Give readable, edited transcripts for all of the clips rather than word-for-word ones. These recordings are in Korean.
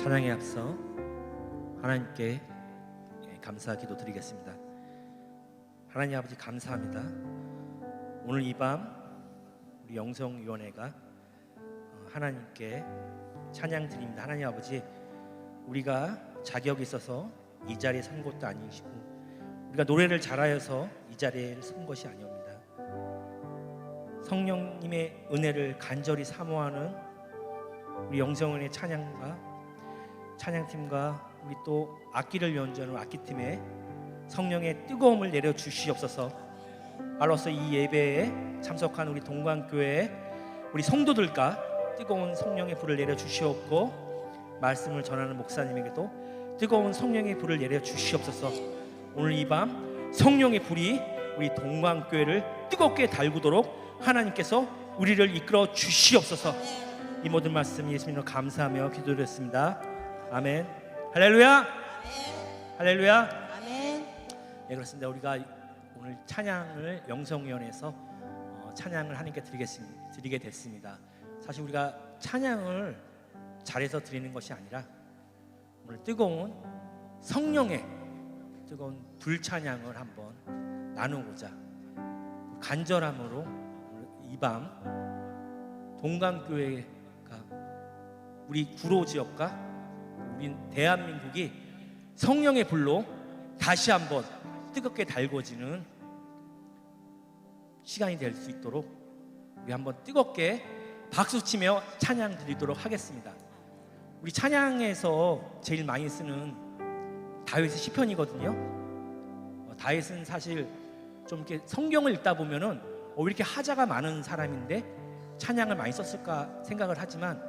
찬양에 앞서 하나님께 감사 기도 드리겠습니다. 하나님 아버지 감사합니다. 오늘 이 밤 우리 영성위원회가 하나님께 찬양 드립니다. 하나님 아버지, 우리가 자격이 있어서 이 자리에 선 것도 아니시고 우리가 노래를 잘하여서 이 자리에 선 것이 아니옵니다. 성령님의 은혜를 간절히 사모하는 우리 영성위원회 찬양팀과 우리 또 악기를 연주하는 악기팀에 성령의 뜨거움을 내려 주시옵소서. 알로서 이 예배에 참석한 우리 동관교회 우리 성도들과 뜨거운 성령의 불을 내려 주시옵고, 말씀을 전하는 목사님에게도 뜨거운 성령의 불을 내려 주시옵소서. 오늘 이 밤 성령의 불이 우리 동관교회를 뜨겁게 달구도록 하나님께서 우리를 이끌어 주시옵소서. 이 모든 말씀 예수님으로 감사하며 기도드렸습니다. 아멘. 할렐루야. 할렐루야. 아멘. 네, 그렇습니다. 우리가 오늘 찬양을 영성위원회에서 찬양을 하나님께 드리게 됐습니다. 사실 우리가 찬양을 잘해서 드리는 것이 아니라 오늘 뜨거운 성령의 뜨거운 불찬양을 한번 나누고자 간절함으로 이 밤 동강교회가 우리 구로 지역과 우리 대한민국이 성령의 불로 다시 한번 뜨겁게 달궈지는 시간이 될 수 있도록 우리 한번 뜨겁게 박수치며 찬양 드리도록 하겠습니다. 우리 찬양에서 제일 많이 쓰는 다윗의 시편이거든요. 다윗은 사실 좀 이렇게 성경을 읽다 보면은 왜 이렇게 하자가 많은 사람인데 찬양을 많이 썼을까 생각을 하지만,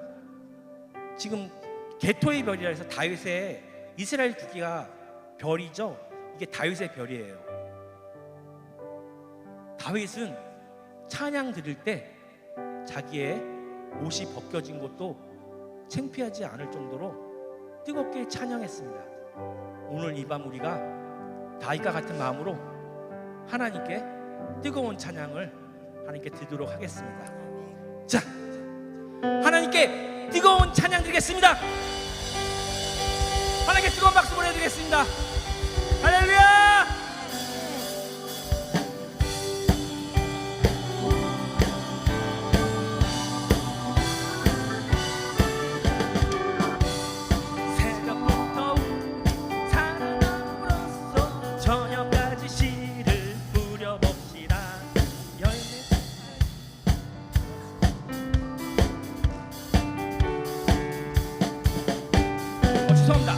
지금 개토의 별이라 해서 다윗의 이스라엘 국기가 별이죠. 이게 다윗의 별이에요. 다윗은 찬양 드릴 때 자기의 옷이 벗겨진 것도 창피하지 않을 정도로 뜨겁게 찬양했습니다. 오늘 이 밤 우리가 다윗과 같은 마음으로 하나님께 뜨거운 찬양을 하나님께 드리도록 하겠습니다. 자, 하나님께 뜨거운 찬양 드리겠습니다. 하나님께 뜨거운 박수 보내드리겠습니다. 할렐루야. 새벽부터 사랑으로서 저녁까지 시를 부려봅시다. 죄송합니다.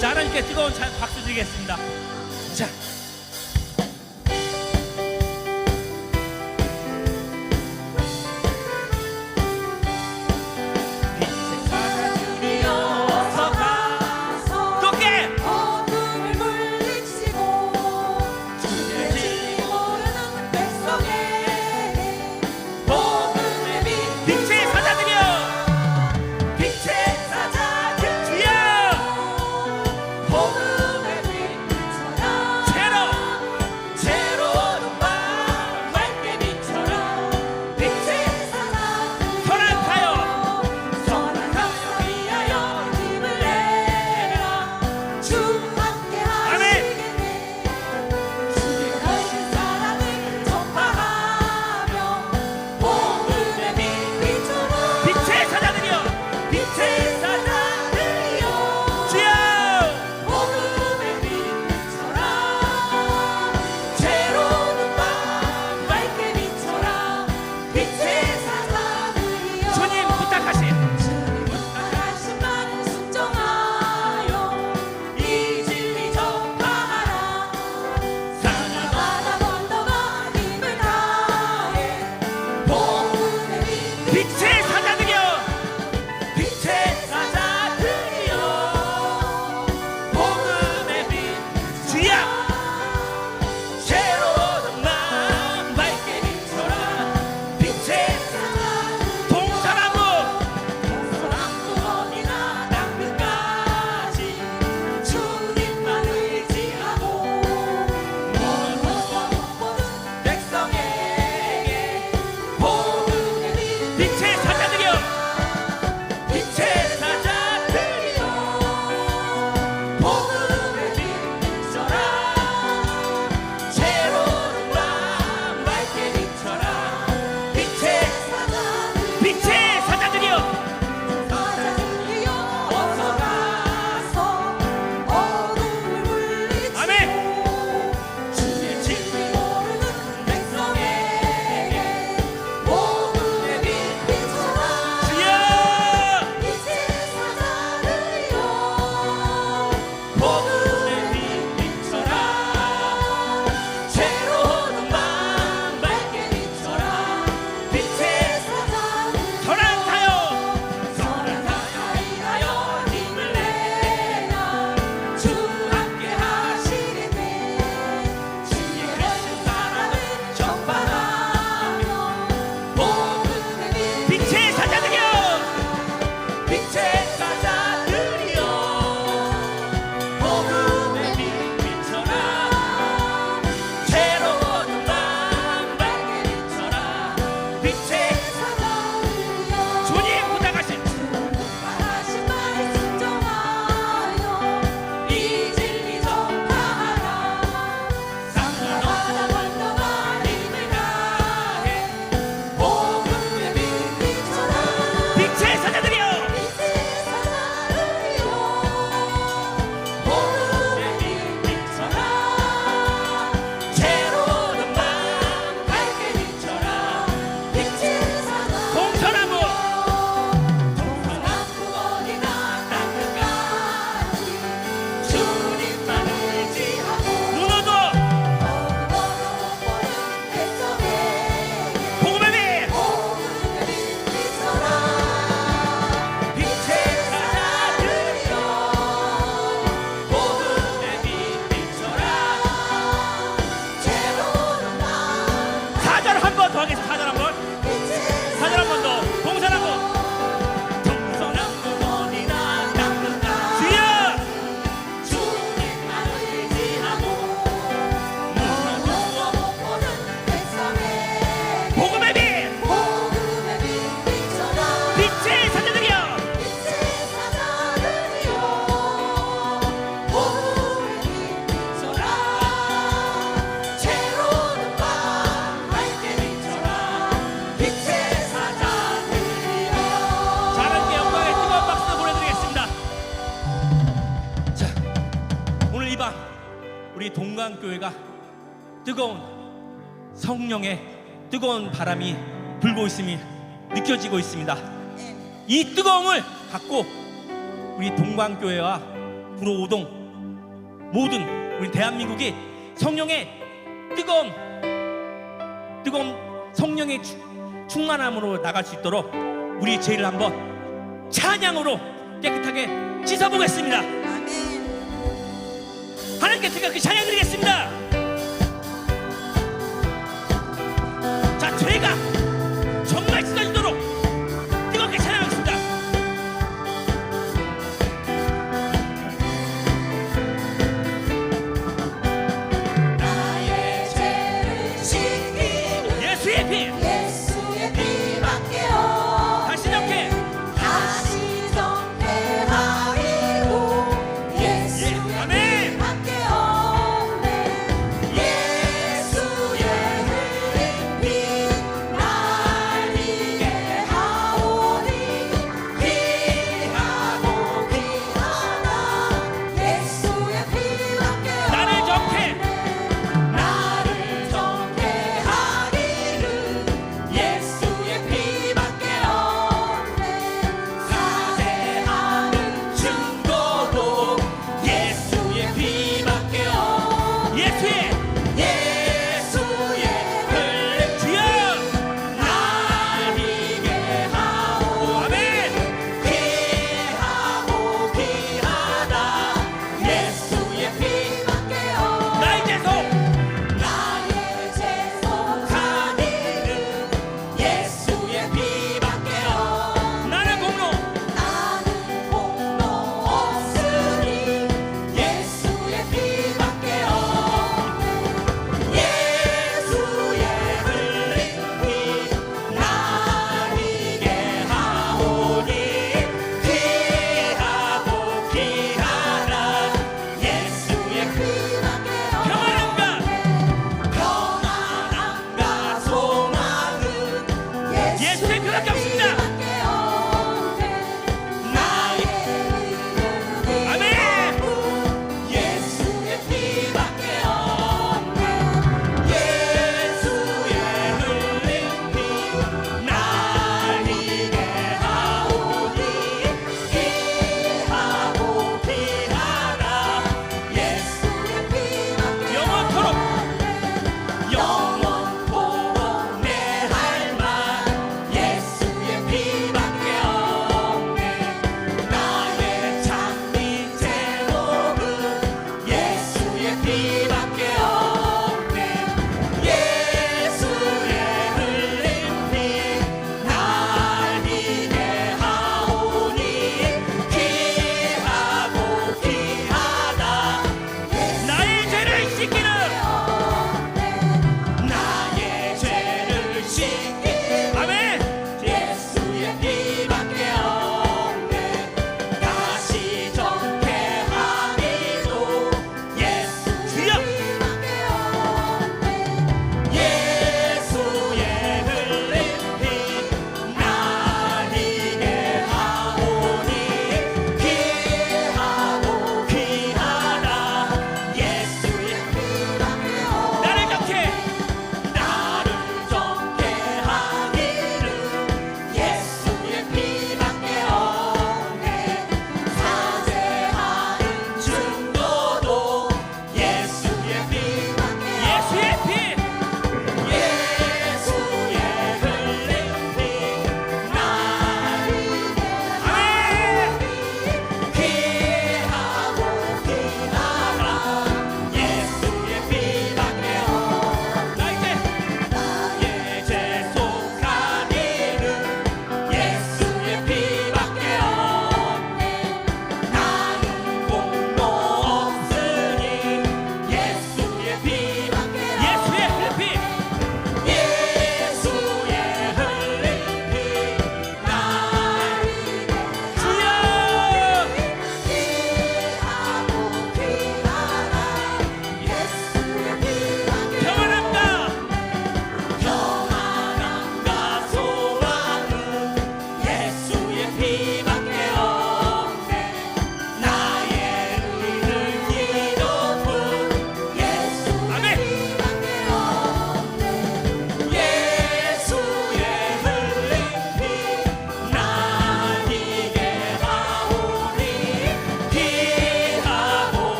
자, 하나님께 뜨거운 박수 드리겠습니다. 자, 우리 동강교회가 뜨거운 성령의 뜨거운 바람이 불고 있음이 느껴지고 있습니다. 이 뜨거움을 갖고 우리 동강교회와 구로오동 모든 우리 대한민국이 성령의 뜨거운 성령의 충만함으로 나갈 수 있도록 우리 죄를 한번 찬양으로 깨끗하게 씻어보겠습니다. 하나님께 뜨겁게 찬양 드리겠습니다. 자, 죄가 정말 씻어지도록 뜨겁게 찬양하겠습니다. 나의 죄를 씻기는 예수의 피 예수의 피밖에요. 다시 정케 다시 정케하리로 예수의 아멘. 피밖에 없네.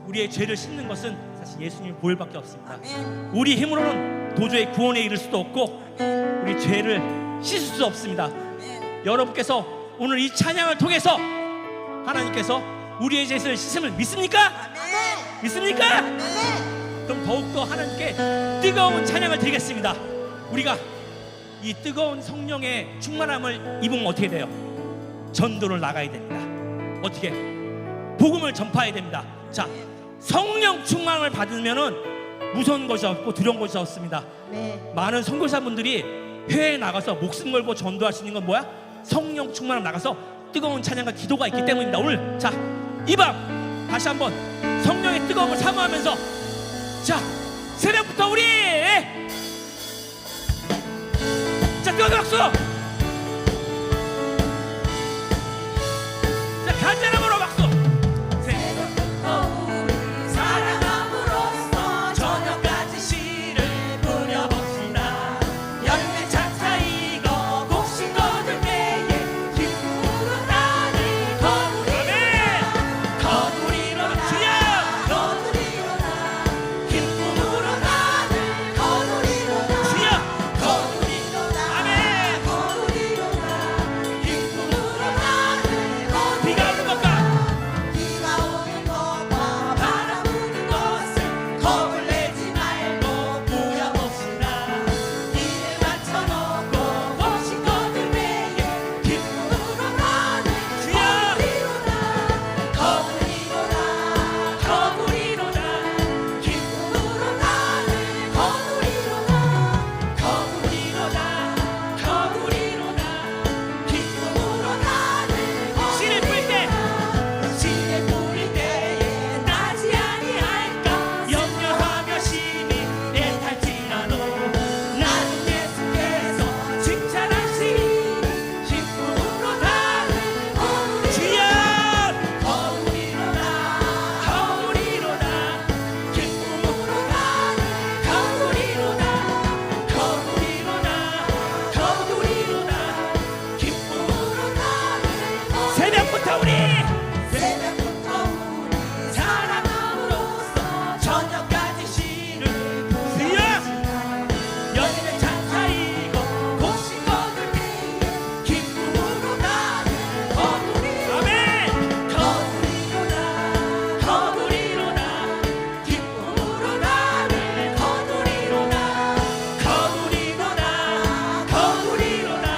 우리의 죄를 씻는 것은 사실 예수님의 보혈밖에 없습니다. 아멘. 우리 힘으로는 도저히 구원에 이를 수도 없고 우리 죄를 씻을 수 없습니다. 아멘. 여러분께서 오늘 이 찬양을 통해서 하나님께서 우리의 죄를 씻음을 믿습니까? 아멘. 믿습니까? 아멘. 그럼 더욱더 하나님께 뜨거운 찬양을 드리겠습니다. 우리가 이 뜨거운 성령의 충만함을 입으면 어떻게 돼요? 전도를 나가야 됩니다. 어떻게? 복음을 전파해야 됩니다. 자, 성령 충만함을 받으면은 무서운 것이 없고 두려운 것이 없습니다. 네. 많은 선교사분들이 해외에 나가서 목숨 걸고 전도할 수 있는 건 뭐야? 성령 충만함 나가서 뜨거운 찬양과 기도가 있기 때문입니다. 오늘 자, 이 밤 다시 한번 성령의 뜨거움을 사모하면서 자, 새벽부터 우리 자, 뜨거운 박수! 자, 간절함으로 박수! 새벽부터 우리 사랑함으로써 저녁까지 씨를 뿌려봅시다. 열매 차차 익어 곡식 거둘 때에 기쁨으로 나를 거두리로다. 거두리로다. 주여! 거두리로다. 기쁨으로 나를 거두리로다. 주여! 거두리로다. 아멘. 거두리로다. 기쁨으로 나를 거두리로다. 비가 오는 것과 비가 오는 것과 바람 부는 것을 겁을 내지 말고 뿌려봅시다. 이를 맞춰놓고 곡식 거둘 때에 기쁨으로 나를 거두리로다. 거두리로다. 거두리로다. 기쁨으로 나를 거두리로다. 거두리로다. 거두리로다. 기쁨으로 나를 씨를 뿌릴 때 씨를 뿌릴 때에 나지 아니할까 염려하며 심히 애탈지라도 나는 예수께서 칭찬하시니 기쁨으로 나를 거두리로다. 주여! 거두리로다. 거두리로다. 기쁨으로 나를 거두리로다. 거두리로다. 거두리로다. 기쁨으로 나를 거두리로다. 새벽부터 우리 새벽부터 우리 사랑함으로써 저녁까지 씨를 뿌려봅시다. 열매 차차 익어 곡식 거둘 때에 기쁨으로 나를 거두리로다. 아멘! 거두리로다. 거두리로다. 기쁨으로 나를 거두리로다. 거두리로다. 거두리로다.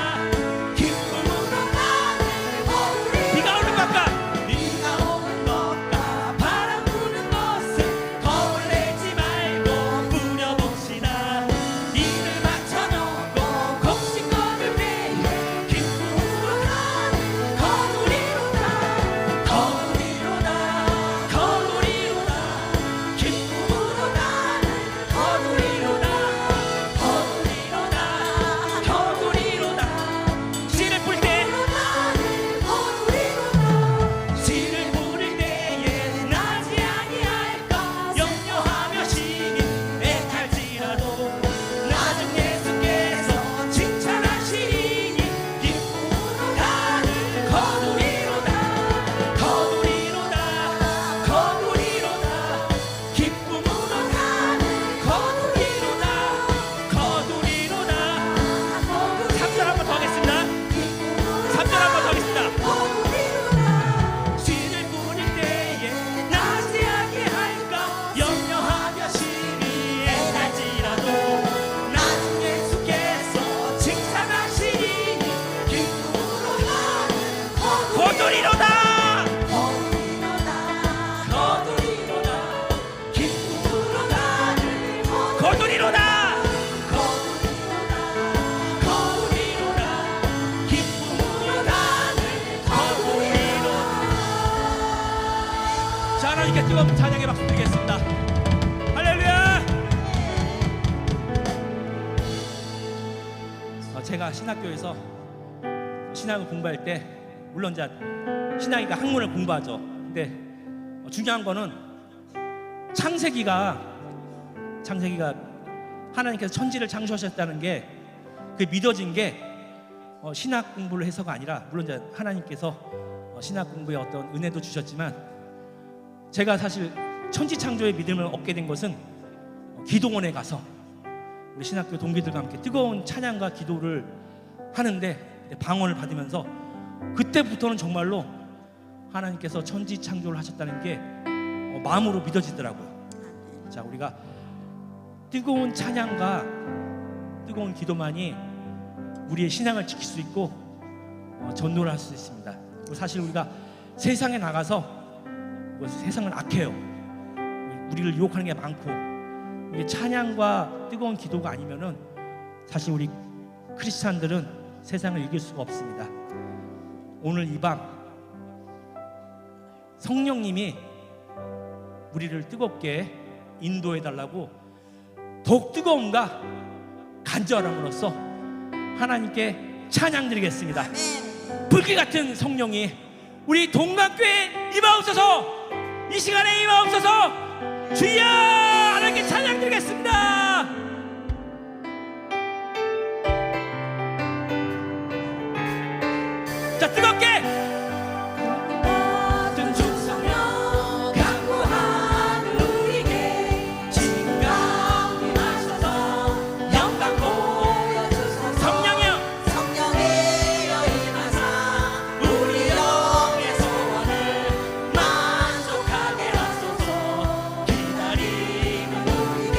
기쁨으로 나를 거두리로다. 비가 오는 것과 비가 오는 것과 바람 부는 것을 겁을 내지 말고 뿌려봅시다. 이를 맞춰놓고 곡식 거둘 때에 기쁨으로 나를 거두리로다. 거두리로다. 거두리로다. 기쁨으로 나를 거두리로다. 거두리로다. 거두리로다. 씨를 뿌릴 때 나를 거두리로다. 씨를 뿌릴 때에 나지 아니할까 염려하며 심히 애탈지라도 나중 예수께서 칭찬하시니 기쁨으로 나를 거두리로다. 거두리로다. 거두리로다. 기쁨으로 나를 거두리로다. 거두리로다. 3절 한 번 더 하겠습니다. 3절 한 번 더 하겠습니다. 거두리로다. 씨를 뿌릴 때에 나지 아니할까 염려하며 심히 애날지라도 나중 예수께서 칭찬하시니 기쁨으로 나를 거두리로다! 거두리로다. 거두리로다. 기쁨으로 나를 거두리로다! 거두리로다. 거두리로다. 기쁨으로 나를 거두리로다. 자, 하나님께 뜨거운 찬양의 박수 드리겠습니다. 할렐루야! 제가 신학교에서 신학을 공부할 때 물론 이제 신학이가 학문을 공부하죠. 근데 중요한 거는 창세기가 하나님께서 천지를 창조하셨다는 게 그 믿어진 게 신학 공부를 해서가 아니라 물론 이제 하나님께서 신학 공부에 어떤 은혜도 주셨지만 제가 사실 천지창조의 믿음을 얻게 된 것은 기도원에 가서 우리 신학교 동기들과 함께 뜨거운 찬양과 기도를 하는데 방언을 받으면서 그때부터는 정말로 하나님께서 천지창조를 하셨다는 게 마음으로 믿어지더라고요. 자, 우리가 뜨거운 찬양과 뜨거운 기도만이 우리의 신앙을 지킬 수 있고 전도를 할 수 있습니다. 그리고 사실 우리가 세상에 나가서 세상은 악해요. 우리를 유혹하는 게 많고, 이게 찬양과 뜨거운 기도가 아니면은 사실 우리 크리스찬들은 세상을 이길 수가 없습니다. 오늘 이 밤 성령님이 우리를 뜨겁게 인도해 달라고 더욱 뜨거움과 간절함으로써 하나님께 찬양 드리겠습니다. 불길 같은 성령이 우리 동강교회에 임하옵소서. 이 시간에 임하옵소서. 주여, 하나님께 찬양 드리겠습니다. 자, 뜨겁게 모든 충성령 강구하는 우리에게 지금 임하셔서 영광 보여주소서. 성령이여 임하사 우리 영의 소원을 만족하게 하소서. 기다리는 우리에게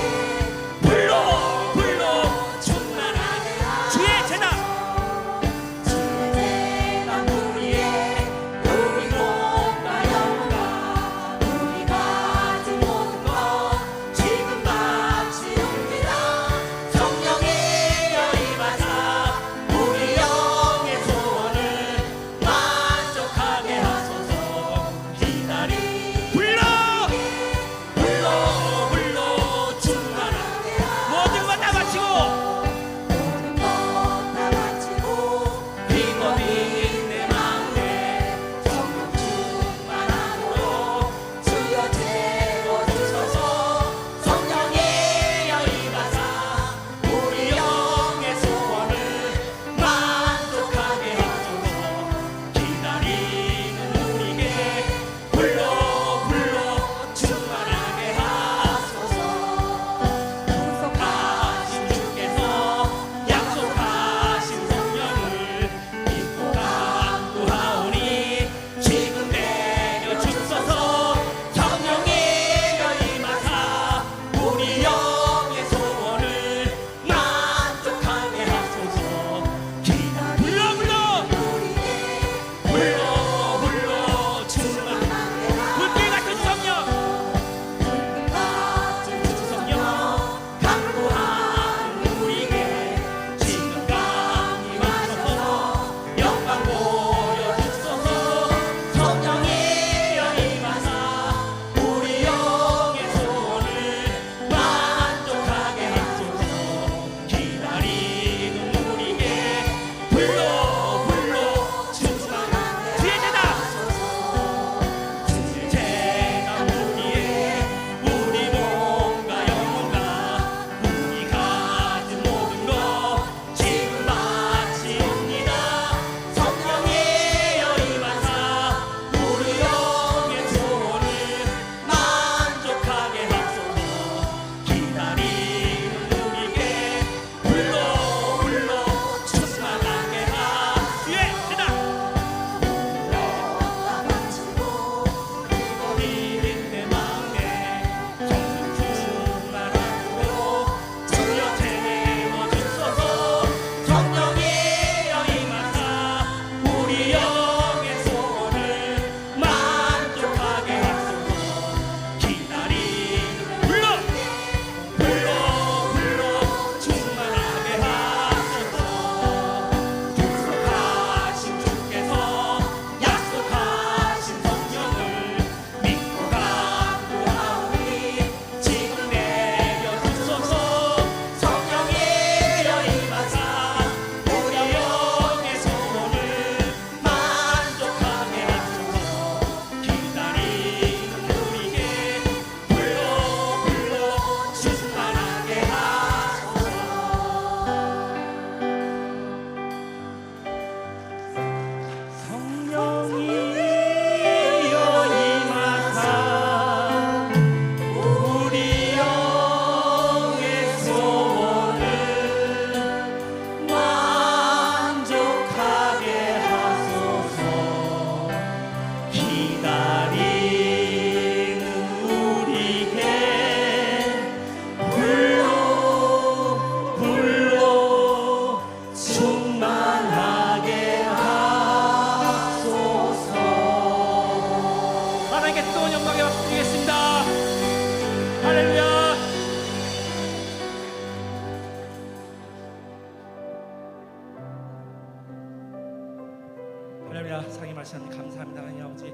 다시 한번 감사합니다. 하나님 아버지,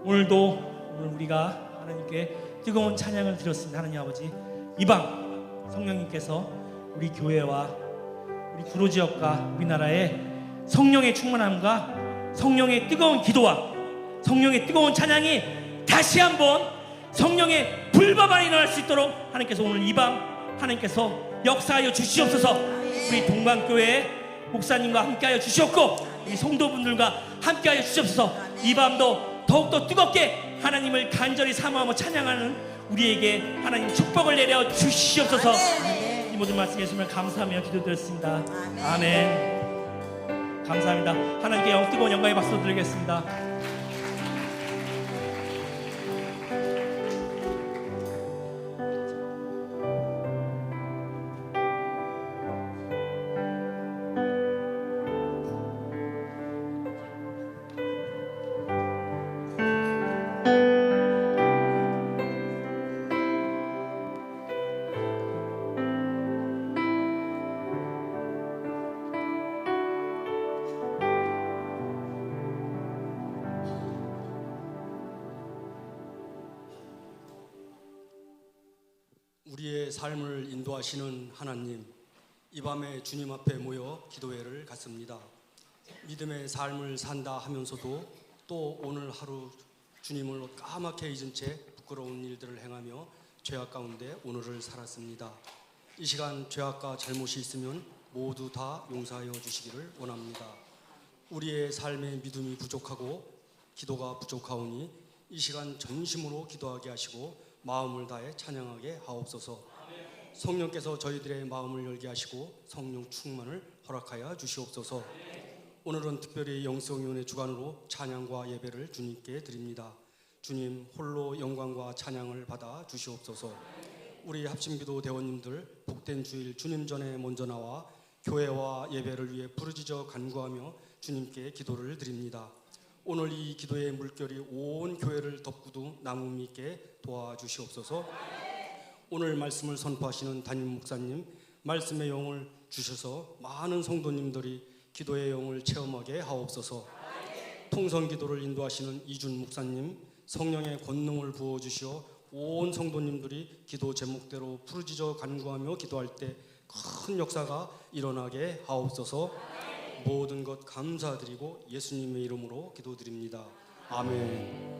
오늘 우리가 하나님께 뜨거운 찬양을 드렸습니다. 하나님 아버지, 이 밤 성령님께서 우리 교회와 우리 구로 지역과 우리나라의 성령의 충만함과 성령의 뜨거운 기도와 성령의 뜨거운 찬양이 다시 한번 성령의 불바반이 일어날 수 있도록 하나님께서 오늘 이 밤 하나님께서 역사하여 주시옵소서. 우리 동방교회 목사님과 함께하여 주시옵고 우리 성도분들과 함께하여 주시옵소서. 이 밤도 더욱더 뜨겁게 하나님을 간절히 사모하며 찬양하는 우리에게 하나님 축복을 내려 주시옵소서. 이 모든 말씀 예수님을 감사하며 기도드렸습니다. 아멘. 감사합니다. 하나님께 뜨거운 영광의 박수 드리겠습니다. 우리의 삶을 인도하시는 하나님, 이 밤에 주님 앞에 모여 기도회를 갖습니다. 믿음의 삶을 산다 하면서도 또 오늘 하루 주님을 까맣게 잊은 채 부끄러운 일들을 행하며 죄악 가운데 오늘을 살았습니다. 이 시간 죄악과 잘못이 있으면 모두 다 용서하여 주시기를 원합니다. 우리의 삶의 믿음이 부족하고 기도가 부족하오니 이 시간 전심으로 기도하게 하시고 마음을 다해 찬양하게 하옵소서. 성령께서 저희들의 마음을 열게 하시고 성령 충만을 허락하여 주시옵소서. 오늘은 특별히 영성위원회 주관으로 찬양과 예배를 주님께 드립니다. 주님 홀로 영광과 찬양을 받아 주시옵소서. 우리 합심기도 대원님들 복된 주일 주님 전에 먼저 나와 교회와 예배를 위해 부르짖어 간구하며 주님께 기도를 드립니다. 오늘 이 기도의 물결이 온 교회를 덮고도 나무 있게 도와주시옵소서. 오늘 말씀을 선포하시는 담임 목사님, 말씀의 영을 주셔서 많은 성도님들이 기도의 영을 체험하게 하옵소서. 통성 기도를 인도하시는 이준 목사님, 성령의 권능을 부어주시어 온 성도님들이 기도 제목대로 부르짖어 간구하며 기도할 때 큰 역사가 일어나게 하옵소서. 모든 것 감사드리고 예수님의 이름으로 기도드립니다. 아멘.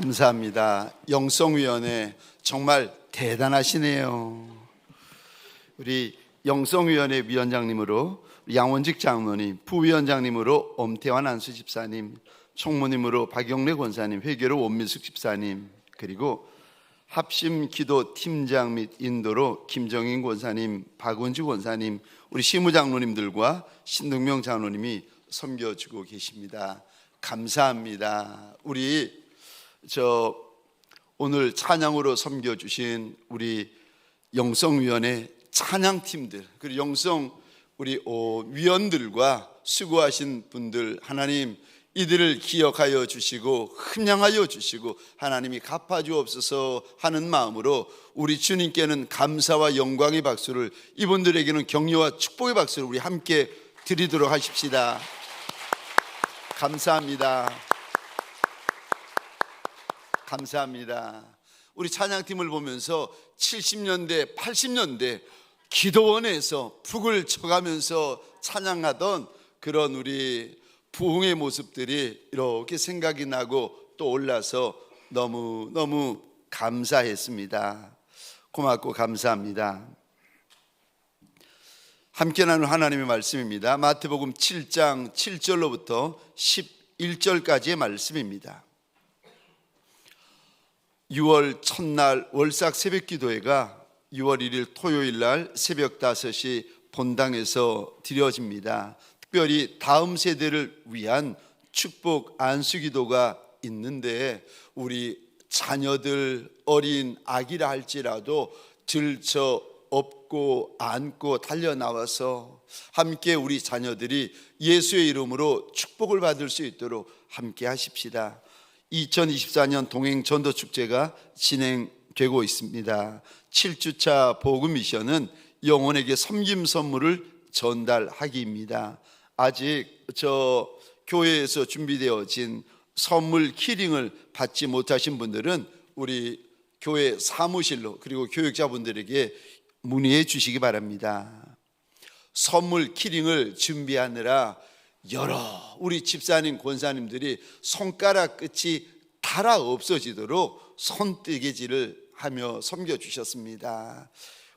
감사합니다. 영성위원회 정말 대단하시네요. 우리 영성위원회 위원장님으로 양원직 장로님, 부위원장님으로 엄태환 안수 집사님, 총무님으로 박영래 권사님, 회계로 원민숙 집사님, 그리고 합심 기도 팀장 및 인도로 김정인 권사님, 박원주 권사님, 우리 시무장로님들과 신동명 장로님이 섬겨주고 계십니다. 감사합니다. 우리 오늘 찬양으로 섬겨주신 우리 영성위원회 찬양팀들, 그리고 영성 우리 위원들과 수고하신 분들, 하나님 이들을 기억하여 주시고 흠양하여 주시고 하나님이 갚아주옵소서 하는 마음으로 우리 주님께는 감사와 영광의 박수를, 이분들에게는 격려와 축복의 박수를 우리 함께 드리도록 하십시다. 감사합니다. 감사합니다. 우리 찬양팀을 보면서 70년대, 80년대 기도원에서 북을 쳐가면서 찬양하던 그런 우리 부흥의 모습들이 이렇게 생각이 나고 또 올라서 너무 감사했습니다. 고맙고 감사합니다. 함께 나눌 하나님의 말씀입니다. 마태복음 7장 7절로부터 11절까지의 말씀입니다. 6월 첫날 월삭 새벽기도회가 6월 1일 토요일날 새벽 5시 본당에서 드려집니다. 특별히 다음 세대를 위한 축복 안수기도가 있는데 우리 자녀들, 어린 아기라 할지라도 들쳐 업고 안고 달려나와서 함께 우리 자녀들이 예수의 이름으로 축복을 받을 수 있도록 함께 하십시다. 2024년 동행 전도 축제가 진행되고 있습니다. 7주차 복음 미션은 영혼에게 섬김 선물을 전달하기입니다. 아직 교회에서 준비되어진 선물 키링을 받지 못하신 분들은 우리 교회 사무실로, 그리고 교육자분들에게 문의해 주시기 바랍니다. 선물 키링을 준비하느라 여러 우리 집사님, 권사님들이 손가락 끝이 닳아 없어지도록 손뜨개질을 하며 섬겨주셨습니다.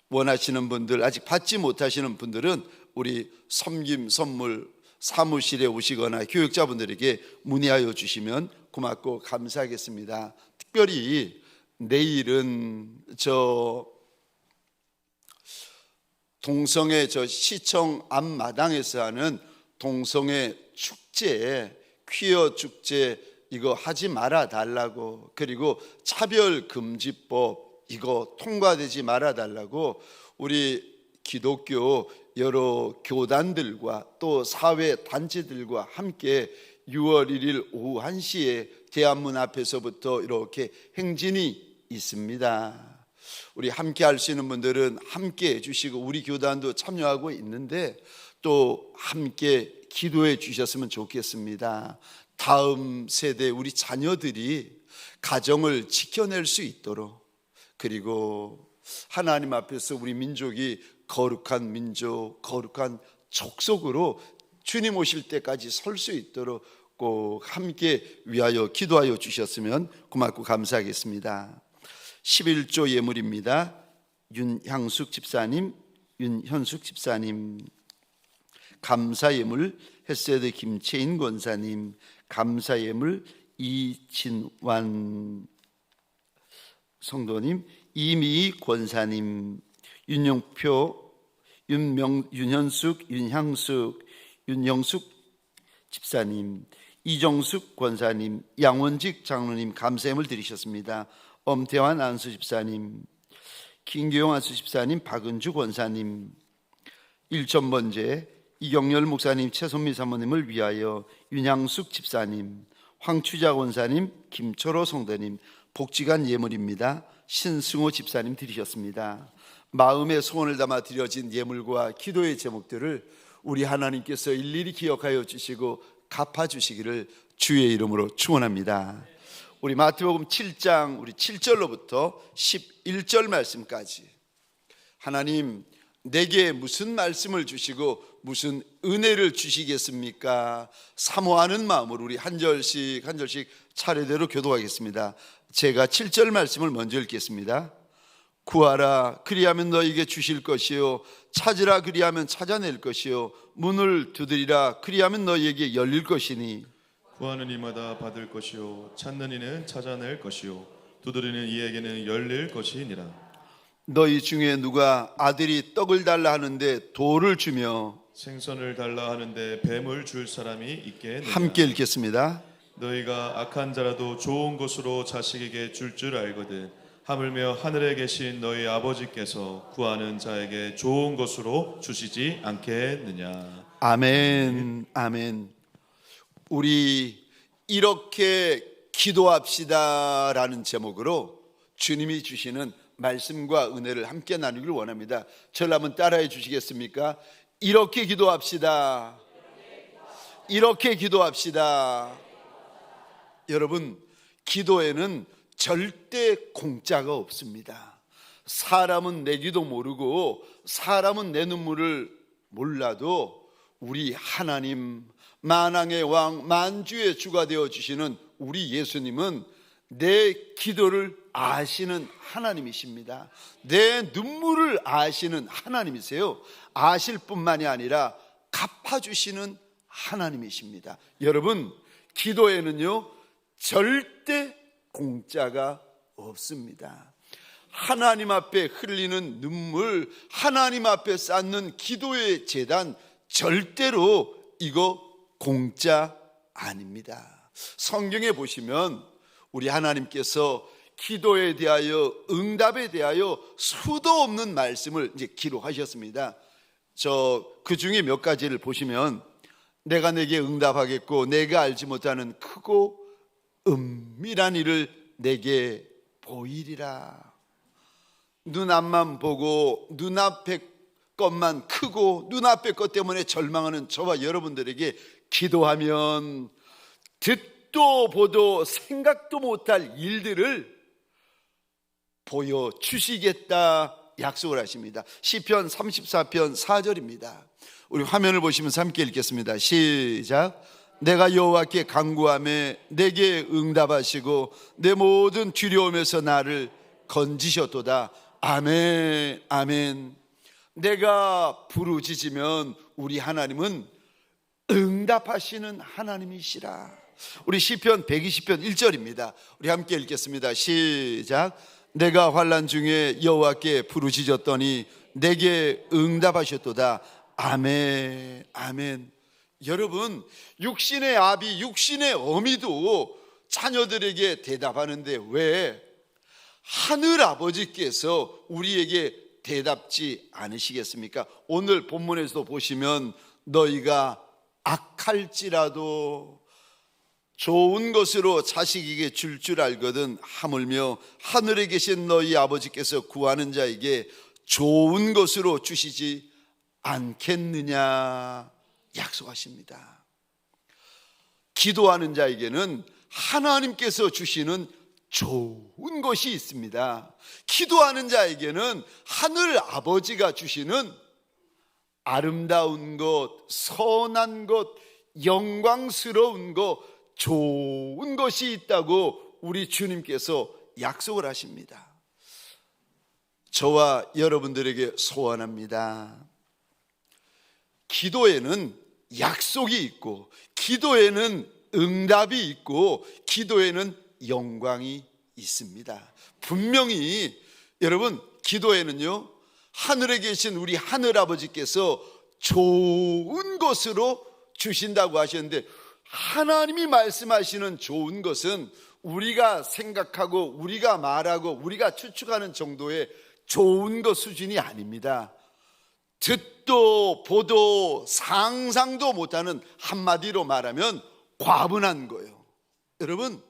원하시는 분들, 아직 받지 못하시는 분들은 우리 섬김 선물 사무실에 오시거나 교육자분들에게 문의하여 주시면 고맙고 감사하겠습니다. 특별히 내일은 동성애 시청 앞마당에서 하는 동성애 축제, 퀴어 축제 이거 하지 말아 달라고, 그리고 차별금지법 이거 통과되지 말아 달라고 우리 기독교 여러 교단들과 또 사회 단체들과 함께 6월 1일 오후 1시에 대한문 앞에서부터 이렇게 행진이 있습니다. 우리 함께 할 수 있는 분들은 함께 해주시고 우리 교단도 참여하고 있는데 또 함께 기도해 주셨으면 좋겠습니다. 다음 세대 우리 자녀들이 가정을 지켜낼 수 있도록, 그리고 하나님 앞에서 우리 민족이 거룩한 민족, 거룩한 족속으로 주님 오실 때까지 설 수 있도록 꼭 함께 위하여 기도하여 주셨으면 고맙고 감사하겠습니다. 11조 예물입니다. 윤향숙 집사님, 윤현숙 집사님. 감사 예물 헤세드 김채인 권사님. 감사 예물 이진완 성도님, 이미희 권사님, 윤영표, 윤현숙, 윤향숙, 윤영숙 집사님, 이정숙 권사님, 양원직 장로님 감사 예물 드리셨습니다. 엄태환 안수 집사님, 김규용 안수 집사님, 박은주 권사님, 일천번제 이경렬 목사님, 최선미 사모님을 위하여 윤향숙 집사님, 황추자 권사님, 김초로 성도님 복지관 예물입니다. 신승호 집사님 드리셨습니다. 마음의 소원을 담아 드려진 예물과 기도의 제목들을 우리 하나님께서 일일이 기억하여 주시고 갚아주시기를 주의 이름으로 축원합니다. 우리 마태복음 7장 우리 7절로부터 11절 말씀까지 하나님 내게 무슨 말씀을 주시고 무슨 은혜를 주시겠습니까? 사모하는 마음으로 우리 한 절씩 차례대로 교도하겠습니다. 제가 7절 말씀을 먼저 읽겠습니다. 구하라 그리하면 너에게 주실 것이요 찾으라 그리하면 찾아낼 것이요 문을 두드리라 그리하면 너에게 열릴 것이니 구하는 이마다 받을 것이요 찾는 이는 찾아낼 것이요 두드리는 이에게는 열릴 것이니라. 너희 중에 누가 아들이 떡을 달라 하는데 돌을 주며 생선을 달라 하는데 뱀을 줄 사람이 있겠느냐. 함께 읽겠습니다. 너희가 악한 자라도 좋은 것으로 자식에게 줄 줄 알거든 하물며 하늘에 계신 너희 아버지께서 구하는 자에게 좋은 것으로 주시지 않겠느냐. 아멘, 아멘. 우리 이렇게 기도합시다라는 제목으로 주님이 주시는 말씀과 은혜를 함께 나누기를 원합니다. 저를 한번 따라해 주시겠습니까? 이렇게 기도합시다. 이렇게 기도합시다. 여러분, 기도에는 절대 공짜가 없습니다. 사람은 내기도 모르고 사람은 내 눈물을 몰라도 우리 하나님, 만왕의 왕, 만주의 주가 되어주시는 우리 예수님은 내 기도를 아시는 하나님이십니다. 내 눈물을 아시는 하나님이세요. 아실 뿐만이 아니라 갚아주시는 하나님이십니다. 여러분, 기도에는요 절대 공짜가 없습니다. 하나님 앞에 흘리는 눈물, 하나님 앞에 쌓는 기도의 제단, 절대로 이거 공짜 아닙니다. 성경에 보시면 우리 하나님께서 기도에 대하여, 응답에 대하여 수도 없는 말씀을 이제 기록하셨습니다. 그 중에 몇 가지를 보시면 내가 내게 응답하겠고 내가 알지 못하는 크고 은밀한 일을 내게 보이리라. 눈앞만 보고 눈앞의 것만 크고 눈앞의 것 때문에 절망하는 저와 여러분들에게 기도하면 듣도 보도 생각도 못할 일들을 보여주시겠다 약속을 하십니다. 시편 34편 4절입니다. 우리 화면을 보시면서 함께 읽겠습니다. 시작. 내가 여호와께 간구하며 내게 응답하시고 내 모든 두려움에서 나를 건지셨도다. 아멘, 아멘. 내가 부르짖으면 우리 하나님은 응답하시는 하나님이시라. 우리 시편 120편 1절입니다. 우리 함께 읽겠습니다. 시작. 내가 환난 중에 여호와께 부르짖었더니 내게 응답하셨도다. 아멘, 아멘. 여러분, 육신의 아비, 육신의 어미도 자녀들에게 대답하는데 왜 하늘 아버지께서 우리에게 대답지 않으시겠습니까? 오늘 본문에서도 보시면 너희가 악할지라도 좋은 것으로 자식에게 줄 알거든 하물며 하늘에 계신 너희 아버지께서 구하는 자에게 좋은 것으로 주시지 않겠느냐 약속하십니다. 기도하는 자에게는 하나님께서 주시는 좋은 것이 있습니다. 기도하는 자에게는 하늘 아버지가 주시는 아름다운 것, 선한 것, 영광스러운 것, 좋은 것이 있다고 우리 주님께서 약속을 하십니다. 저와 여러분들에게 소원합니다. 기도에는 약속이 있고 기도에는 응답이 있고 기도에는 영광이 있습니다. 분명히 여러분, 기도에는요 하늘에 계신 우리 하늘아버지께서 좋은 것으로 주신다고 하셨는데, 하나님이 말씀하시는 좋은 것은 우리가 생각하고 우리가 말하고 우리가 추측하는 정도의 좋은 것 수준이 아닙니다. 듣도 보도 상상도 못하는, 한마디로 말하면 과분한 거예요. 여러분,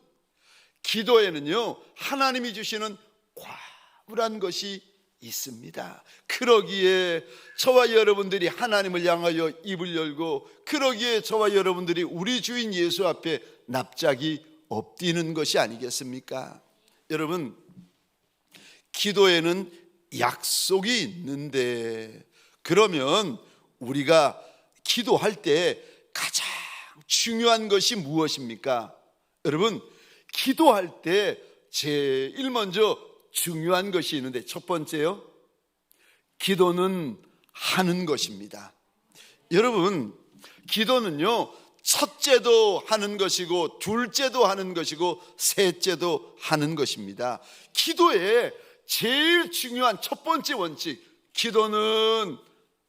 기도에는요 하나님이 주시는 과분한 것이 있습니다. 그러기에 저와 여러분들이 하나님을 향하여 입을 열고, 그러기에 저와 여러분들이 우리 주인 예수 앞에 납작이 엎드리는 것이 아니겠습니까? 여러분, 기도에는 약속이 있는데, 그러면 우리가 기도할 때 가장 중요한 것이 무엇입니까? 여러분, 기도할 때 제일 먼저 중요한 것이 있는데, 첫 번째요, 기도는 하는 것입니다. 여러분, 기도는요, 첫째도 하는 것이고 둘째도 하는 것이고 셋째도 하는 것입니다. 기도의 제일 중요한 첫 번째 원칙, 기도는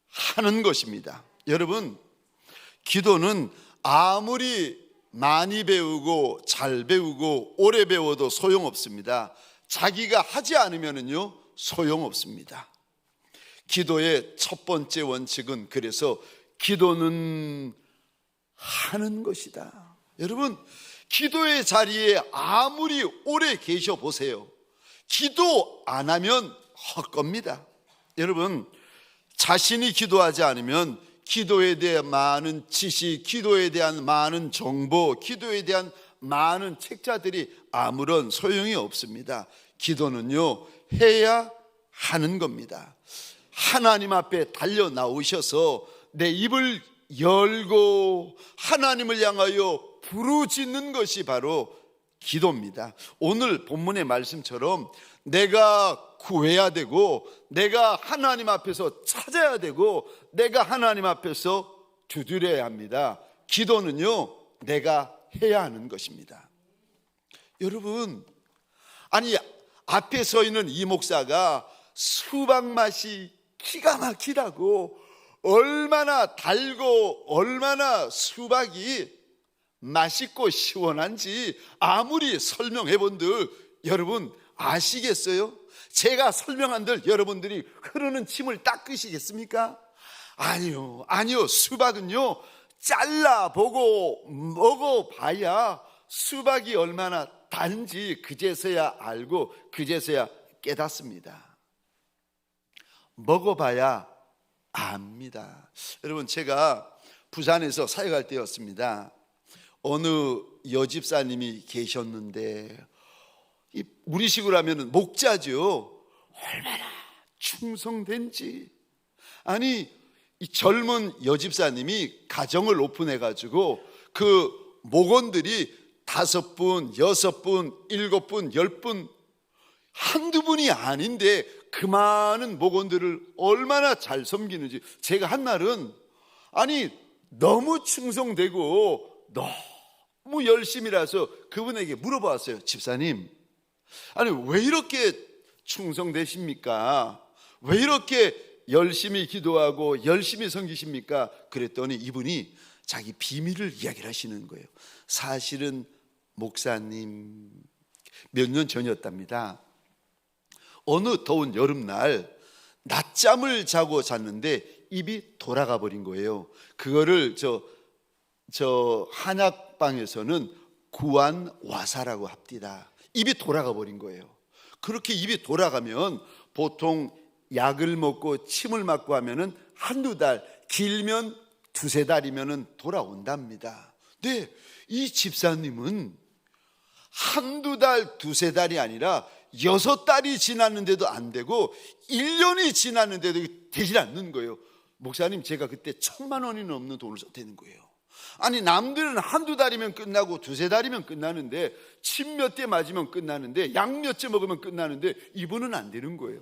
하는 것입니다. 여러분, 기도는 아무리 많이 배우고 잘 배우고 오래 배워도 소용없습니다. 자기가 하지 않으면요 소용없습니다. 기도의 첫 번째 원칙은 그래서 기도는 하는 것이다. 여러분, 기도의 자리에 아무리 오래 계셔 보세요, 기도 안 하면 헛겁니다. 여러분, 자신이 기도하지 않으면 기도에 대한 많은 지식, 기도에 대한 많은 정보, 기도에 대한 많은 책자들이 아무런 소용이 없습니다. 기도는요, 해야 하는 겁니다. 하나님 앞에 달려 나오셔서 내 입을 열고 하나님을 향하여 부르짖는 것이 바로 기도입니다. 오늘 본문의 말씀처럼 내가 구해야 되고, 내가 하나님 앞에서 찾아야 되고, 내가 하나님 앞에서 두드려야 합니다. 기도는요, 내가 해야 하는 것입니다. 여러분, 아니 앞에 서 있는 이 목사가 수박 맛이 기가 막히다고, 얼마나 달고 얼마나 수박이 맛있고 시원한지 아무리 설명해 본들 여러분 아시겠어요? 제가 설명한들 여러분들이 흐르는 침을 닦으시겠습니까? 아니요. 수박은요, 잘라보고 먹어봐야 수박이 얼마나 단지 그제서야 알고 그제서야 깨닫습니다. 먹어봐야 압니다. 여러분, 제가 부산에서 사역할 때였습니다. 어느 여집사님이 계셨는데, 우리식으로 하면 목자죠. 얼마나 충성된지. 아니, 이 젊은 여집사님이 가정을 오픈해가지고 그 목원들이 5분, 6분, 7분, 10분, 한두 분이 아닌데 그 많은 목원들을 얼마나 잘 섬기는지. 제가 한 날은 아니 너무 충성되고 너무 열심히라서 그분에게 물어봤어요. 집사님, 아니 왜 이렇게 충성되십니까? 왜 이렇게 열심히 기도하고 열심히 섬기십니까? 그랬더니 이분이 자기 비밀을 이야기를 하시는 거예요. 사실은 목사님, 몇 년 전이었답니다. 어느 더운 여름날 낮잠을 자고 잤는데 입이 돌아가 버린 거예요. 그거를 저 한약방에서는 구안와사라고 합디다. 입이 돌아가 버린 거예요. 그렇게 입이 돌아가면 보통 약을 먹고 침을 맞고 하면은 한두 달, 길면 두세 달이면은 돌아온답니다. 근데 이 집사님은 한두 달, 두세 달이 아니라 6달이 지났는데도 안 되고 1년이 지났는데도 되질 않는 거예요. 목사님, 제가 그때 1,000만 원이 넘는 돈을 썼다는 거예요. 아니 남들은 한두 달이면 끝나고 두세 달이면 끝나는데, 침 몇 대 맞으면 끝나는데, 약 몇 째 먹으면 끝나는데 이분은 안 되는 거예요.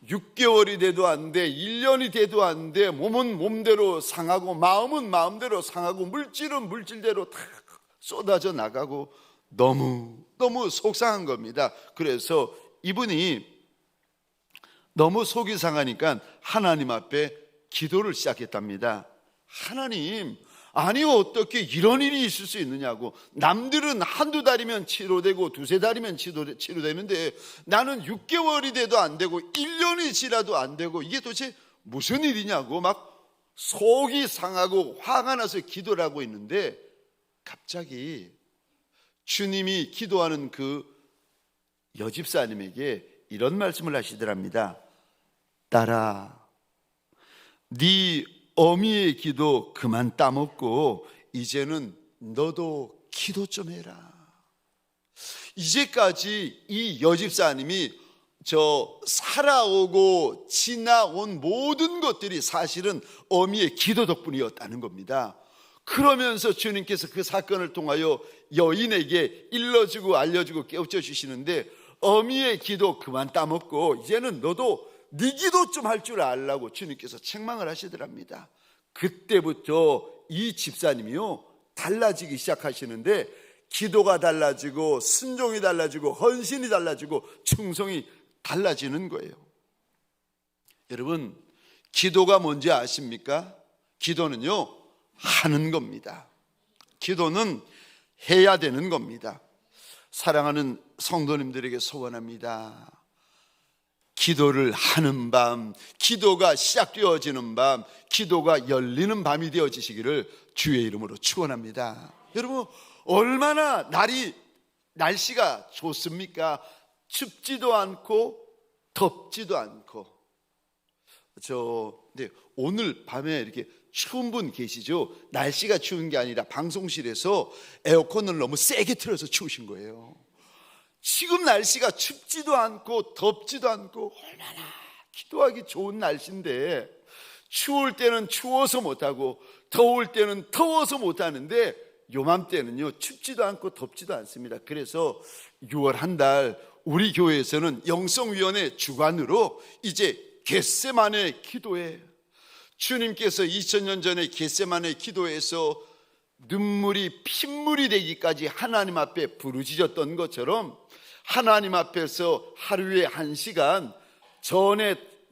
6개월이 돼도 안 돼, 1년이 돼도 안 돼. 몸은 몸대로 상하고 마음은 마음대로 상하고 물질은 물질대로 다 쏟아져 나가고 너무 속상한 겁니다. 그래서 이분이 너무 속이 상하니까 하나님 앞에 기도를 시작했답니다. 하나님, 아니 어떻게 이런 일이 있을 수 있느냐고. 남들은 한두 달이면 치료되고 두세 달이면 치료되는데 나는 6개월이 돼도 안 되고 1년이 지나도 안 되고 이게 도대체 무슨 일이냐고 막 속이 상하고 화가 나서 기도를 하고 있는데, 갑자기 주님이 기도하는 그 여집사님에게 이런 말씀을 하시더랍니다. 딸아, 네 어미의 기도 그만 따먹고 이제는 너도 기도 좀 해라. 이제까지 이 여집사님이 살아오고 지나온 모든 것들이 사실은 어미의 기도 덕분이었다는 겁니다. 그러면서 주님께서 그 사건을 통하여 여인에게 일러주고 알려주고 깨우쳐 주시는데, 어미의 기도 그만 따먹고 이제는 너도 네 기도 좀 할 줄 알라고 주님께서 책망을 하시더랍니다. 그때부터 이 집사님이요 달라지기 시작하시는데, 기도가 달라지고 순종이 달라지고 헌신이 달라지고 충성이 달라지는 거예요. 여러분, 기도가 뭔지 아십니까? 기도는요 하는 겁니다. 기도는 해야 되는 겁니다. 사랑하는 성도님들에게 소원합니다. 기도를 하는 밤, 기도가 시작되어지는 밤, 기도가 열리는 밤이 되어지시기를 주의 이름으로 축원합니다. 여러분, 얼마나 날씨가 좋습니까? 춥지도 않고 덥지도 않고. 오늘 밤에 이렇게 추운 분 계시죠? 날씨가 추운 게 아니라 방송실에서 에어컨을 너무 세게 틀어서 추우신 거예요. 지금 날씨가 춥지도 않고 덥지도 않고 얼마나 기도하기 좋은 날씨인데, 추울 때는 추워서 못하고 더울 때는 더워서 못하는데, 요맘때는요 춥지도 않고 덥지도 않습니다. 그래서 6월 한 달 우리 교회에서는 영성위원회 주관으로 이제 겟세마네 기도회, 주님께서 2000년 전에 겟세마네 기도에서 눈물이 핏물이 되기까지 하나님 앞에 부르짖었던 것처럼, 하나님 앞에서 하루에 1시간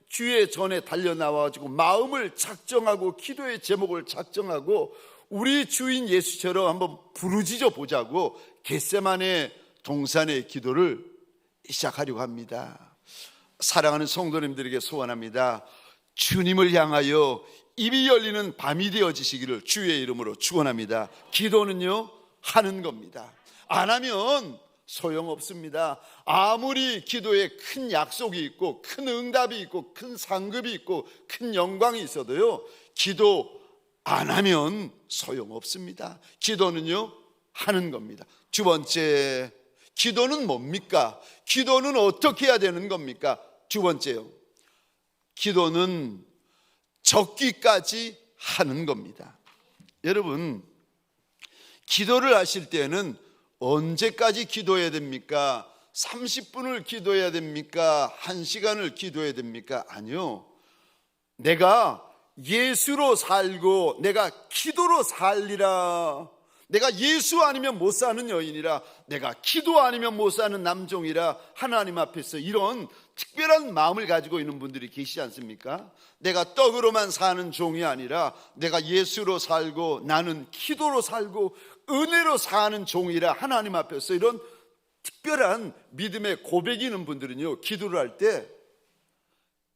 주의 전에 달려나와가지고 마음을 작정하고 기도의 제목을 작정하고 우리 주인 예수처럼 한번 부르짖어 보자고 겟세마네 동산의 기도를 시작하려고 합니다. 사랑하는 성도님들에게 소원합니다. 주님을 향하여 입이 열리는 밤이 되어지시기를 주의 이름으로 축원합니다. 기도는요 하는 겁니다. 안 하면 소용없습니다. 아무리 기도에 큰 약속이 있고 큰 응답이 있고 큰 상급이 있고 큰 영광이 있어도요, 기도 안 하면 소용없습니다. 기도는요 하는 겁니다. 두 번째, 기도는 뭡니까? 기도는 어떻게 해야 되는 겁니까? 두 번째요, 기도는 적기까지 하는 겁니다. 여러분, 기도를 하실 때는 언제까지 기도해야 됩니까? 30분을 기도해야 됩니까? 1시간을 기도해야 됩니까? 아니요, 내가 예수로 살고 내가 기도로 살리라, 내가 예수 아니면 못 사는 여인이라, 내가 기도 아니면 못 사는 남종이라 하나님 앞에서 이런 특별한 마음을 가지고 있는 분들이 계시지 않습니까? 내가 떡으로만 사는 종이 아니라 내가 예수로 살고 나는 기도로 살고 은혜로 사는 종이라 하나님 앞에서 이런 특별한 믿음의 고백이 있는 분들은요, 기도를 할 때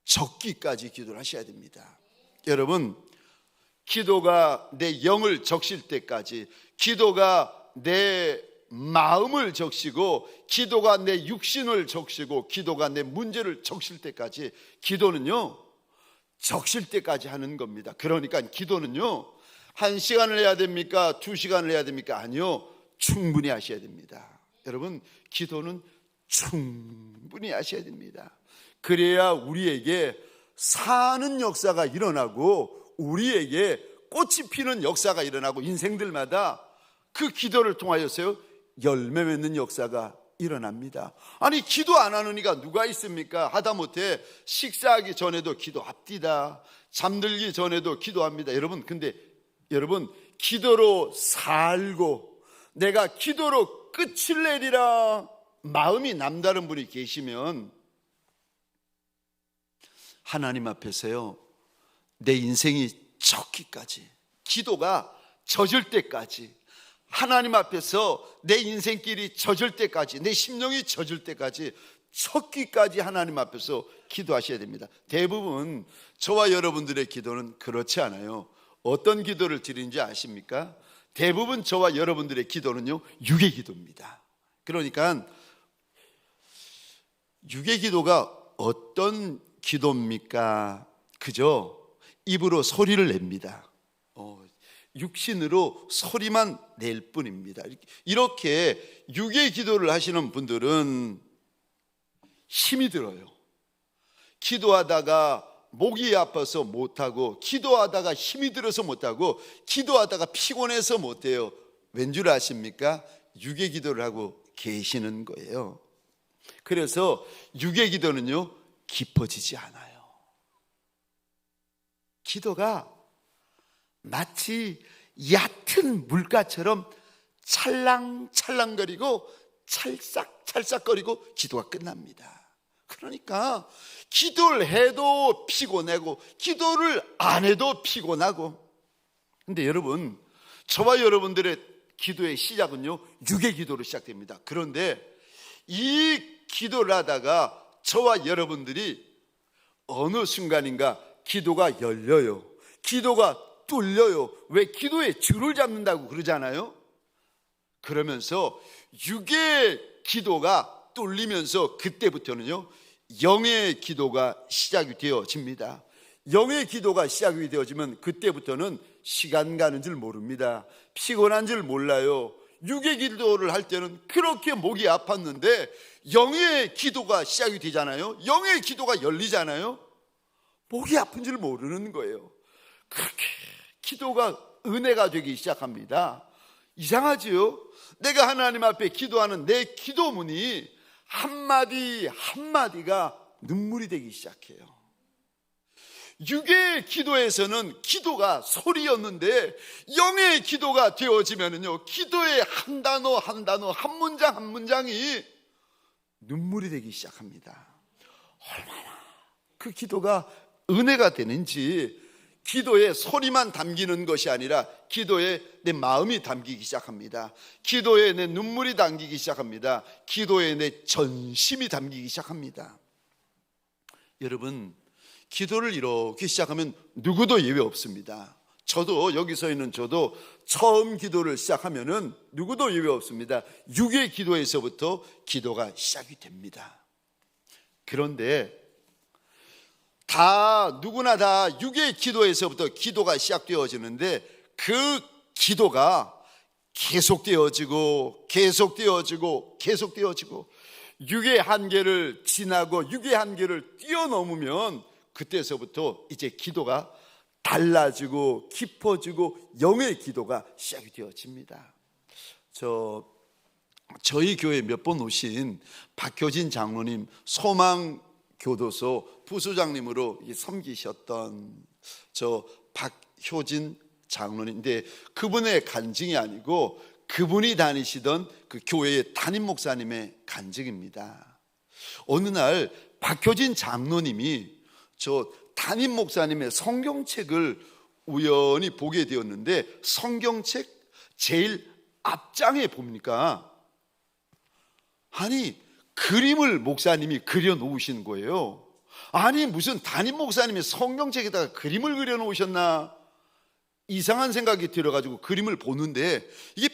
적기까지 기도를 하셔야 됩니다. 여러분, 기도가 내 영을 적실 때까지, 기도가 내 마음을 적시고, 기도가 내 육신을 적시고, 기도가 내 문제를 적실 때까지, 기도는요 적실 때까지 하는 겁니다. 그러니까 기도는요 1시간을 해야 됩니까? 2시간을 해야 됩니까? 아니요, 충분히 하셔야 됩니다. 여러분, 기도는 충분히 하셔야 됩니다. 그래야 우리에게 사는 역사가 일어나고 우리에게 꽃이 피는 역사가 일어나고 인생들마다 그 기도를 통하여서요 열매 맺는 역사가 일어납니다. 아니, 기도 안 하는 이가 누가 있습니까? 하다못해 식사하기 전에도 기도합디다, 잠들기 전에도 기도합니다. 여러분, 근데 여러분, 기도로 살고 내가 기도로 끝을 내리라 마음이 남다른 분이 계시면 하나님 앞에서요 내 인생이 적기까지, 기도가 젖을 때까지, 하나님 앞에서 내 인생길이 젖을 때까지, 내 심령이 젖을 때까지, 젖기까지 하나님 앞에서 기도하셔야 됩니다. 대부분 저와 여러분들의 기도는 그렇지 않아요. 어떤 기도를 드리는지 아십니까? 대부분 저와 여러분들의 기도는요 육의 기도입니다. 그러니까 육의 기도가 어떤 기도입니까? 그저 입으로 소리를 냅니다. 육신으로 소리만 낼 뿐입니다. 이렇게 육의 기도를 하시는 분들은 힘이 들어요. 기도하다가 목이 아파서 못하고, 기도하다가 힘이 들어서 못하고, 기도하다가 피곤해서 못해요. 왠 줄 아십니까? 육의 기도를 하고 계시는 거예요. 그래서 육의 기도는요, 깊어지지 않아요. 기도가 마치 얕은 물가처럼 찰랑찰랑거리고 찰싹찰싹거리고 기도가 끝납니다. 그러니까 기도를 해도 피곤하고 기도를 안 해도 피곤하고. 근데 여러분, 저와 여러분들의 기도의 시작은요, 육의 기도로 시작됩니다. 그런데 이 기도를 하다가 저와 여러분들이 어느 순간인가 기도가 열려요. 기도가 뚫려요. 왜? 기도의 줄을 잡는다고 그러잖아요. 그러면서 육의 기도가 뚫리면서 그때부터는요, 영의 기도가 시작이 되어집니다. 영의 기도가 시작이 되어지면 그때부터는 시간 가는 줄 모릅니다. 피곤한 줄 몰라요. 육의 기도를 할 때는 그렇게 목이 아팠는데 영의 기도가 시작이 되잖아요. 영의 기도가 열리잖아요. 목이 아픈 줄 모르는 거예요. 그렇게 기도가 은혜가 되기 시작합니다. 이상하지요? 내가 하나님 앞에 기도하는 내 기도문이 한마디 한마디가 눈물이 되기 시작해요. 육의 기도에서는 기도가 소리였는데 영의 기도가 되어지면은요, 기도의 한 단어 한 단어, 한 문장 한 문장이 눈물이 되기 시작합니다. 얼마나 그 기도가 은혜가 되는지, 기도에 소리만 담기는 것이 아니라 기도에 내 마음이 담기기 시작합니다. 기도에 내 눈물이 담기기 시작합니다. 기도에 내 전심이 담기기 시작합니다. 여러분, 기도를 이렇게 시작하면 누구도 예외 없습니다. 저도, 여기 서 있는 저도 처음 기도를 시작하면은 누구도 예외 없습니다. 육의 기도에서부터 기도가 시작이 됩니다. 그런데 누구나 다 육의 기도에서부터 기도가 시작되어지는데 그 기도가 계속되어지고 육의 한계를 지나고 육의 한계를 뛰어넘으면 그때서부터 이제 기도가 달라지고 깊어지고 영의 기도가 시작이 되어집니다. 저희 교회 몇 번 오신 박효진 장로님, 소망교도소 부소장님으로 섬기셨던 저 박효진 장로님인데, 그분의 간증이 아니고 그분이 다니시던 그 교회의 담임 목사님의 간증입니다. 어느 날 박효진 장로님이 저 담임 목사님의 성경책을 우연히 보게 되었는데, 성경책 제일 앞장에 보니까 아니, 그림을 목사님이 그려 놓으신 거예요. 아니, 무슨 담임 목사님이 성경책에다가 그림을 그려 놓으셨나, 이상한 생각이 들어가지고 그림을 보는데, 이게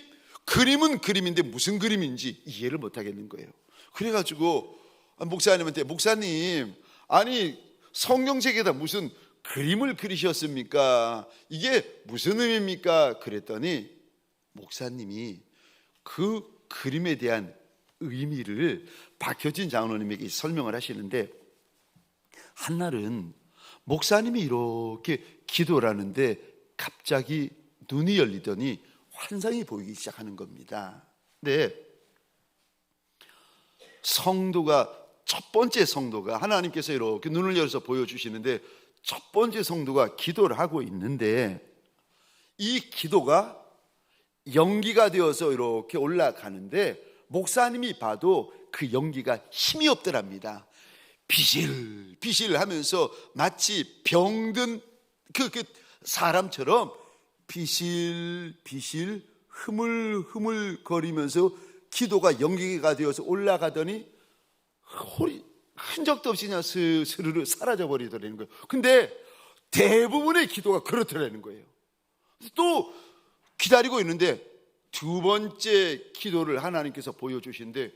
그림은 그림인데 무슨 그림인지 이해를 못 하겠는 거예요. 그래가지고 목사님한테, 목사님, 아니 성경책에다 무슨 그림을 그리셨습니까? 이게 무슨 의미입니까? 그랬더니 목사님이 그 그림에 대한 의미를 박효진 장로님에게 설명을 하시는데, 한날은 목사님이 이렇게 기도를 하는데 갑자기 눈이 열리더니 환상이 보이기 시작하는 겁니다. 근데 첫 번째 성도가 하나님께서 이렇게 눈을 열어서 보여주시는데, 첫 번째 성도가 기도를 하고 있는데 이 기도가 연기가 되어서 이렇게 올라가는데, 목사님이 봐도 그 연기가 힘이 없더랍니다. 비실비실 하면서 마치 병든 그 사람처럼 비실비실 흐물흐물 거리면서 기도가 연기가 되어서 올라가더니 흔적도 없이 그냥 스르르 사라져 버리더라는 거예요. 근데 대부분의 기도가 그렇더라는 거예요. 또 기다리고 있는데 두 번째 기도를 하나님께서 보여주시는데,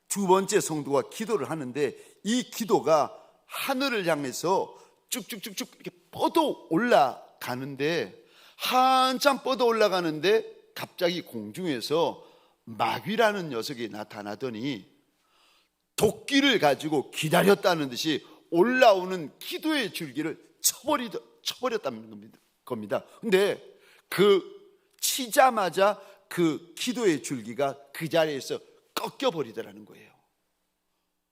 두 번째 성도가 기도를 하는데 이 기도가 하늘을 향해서 쭉쭉쭉쭉 이렇게 뻗어 올라가는데, 한참 뻗어 올라가는데 갑자기 공중에서 마귀라는 녀석이 나타나더니 도끼를 가지고 기다렸다는 듯이 올라오는 기도의 줄기를 쳐버렸다는 겁니다. 근데 그 치자마자 그 기도의 줄기가 그 자리에서 꺾여버리더라는 거예요.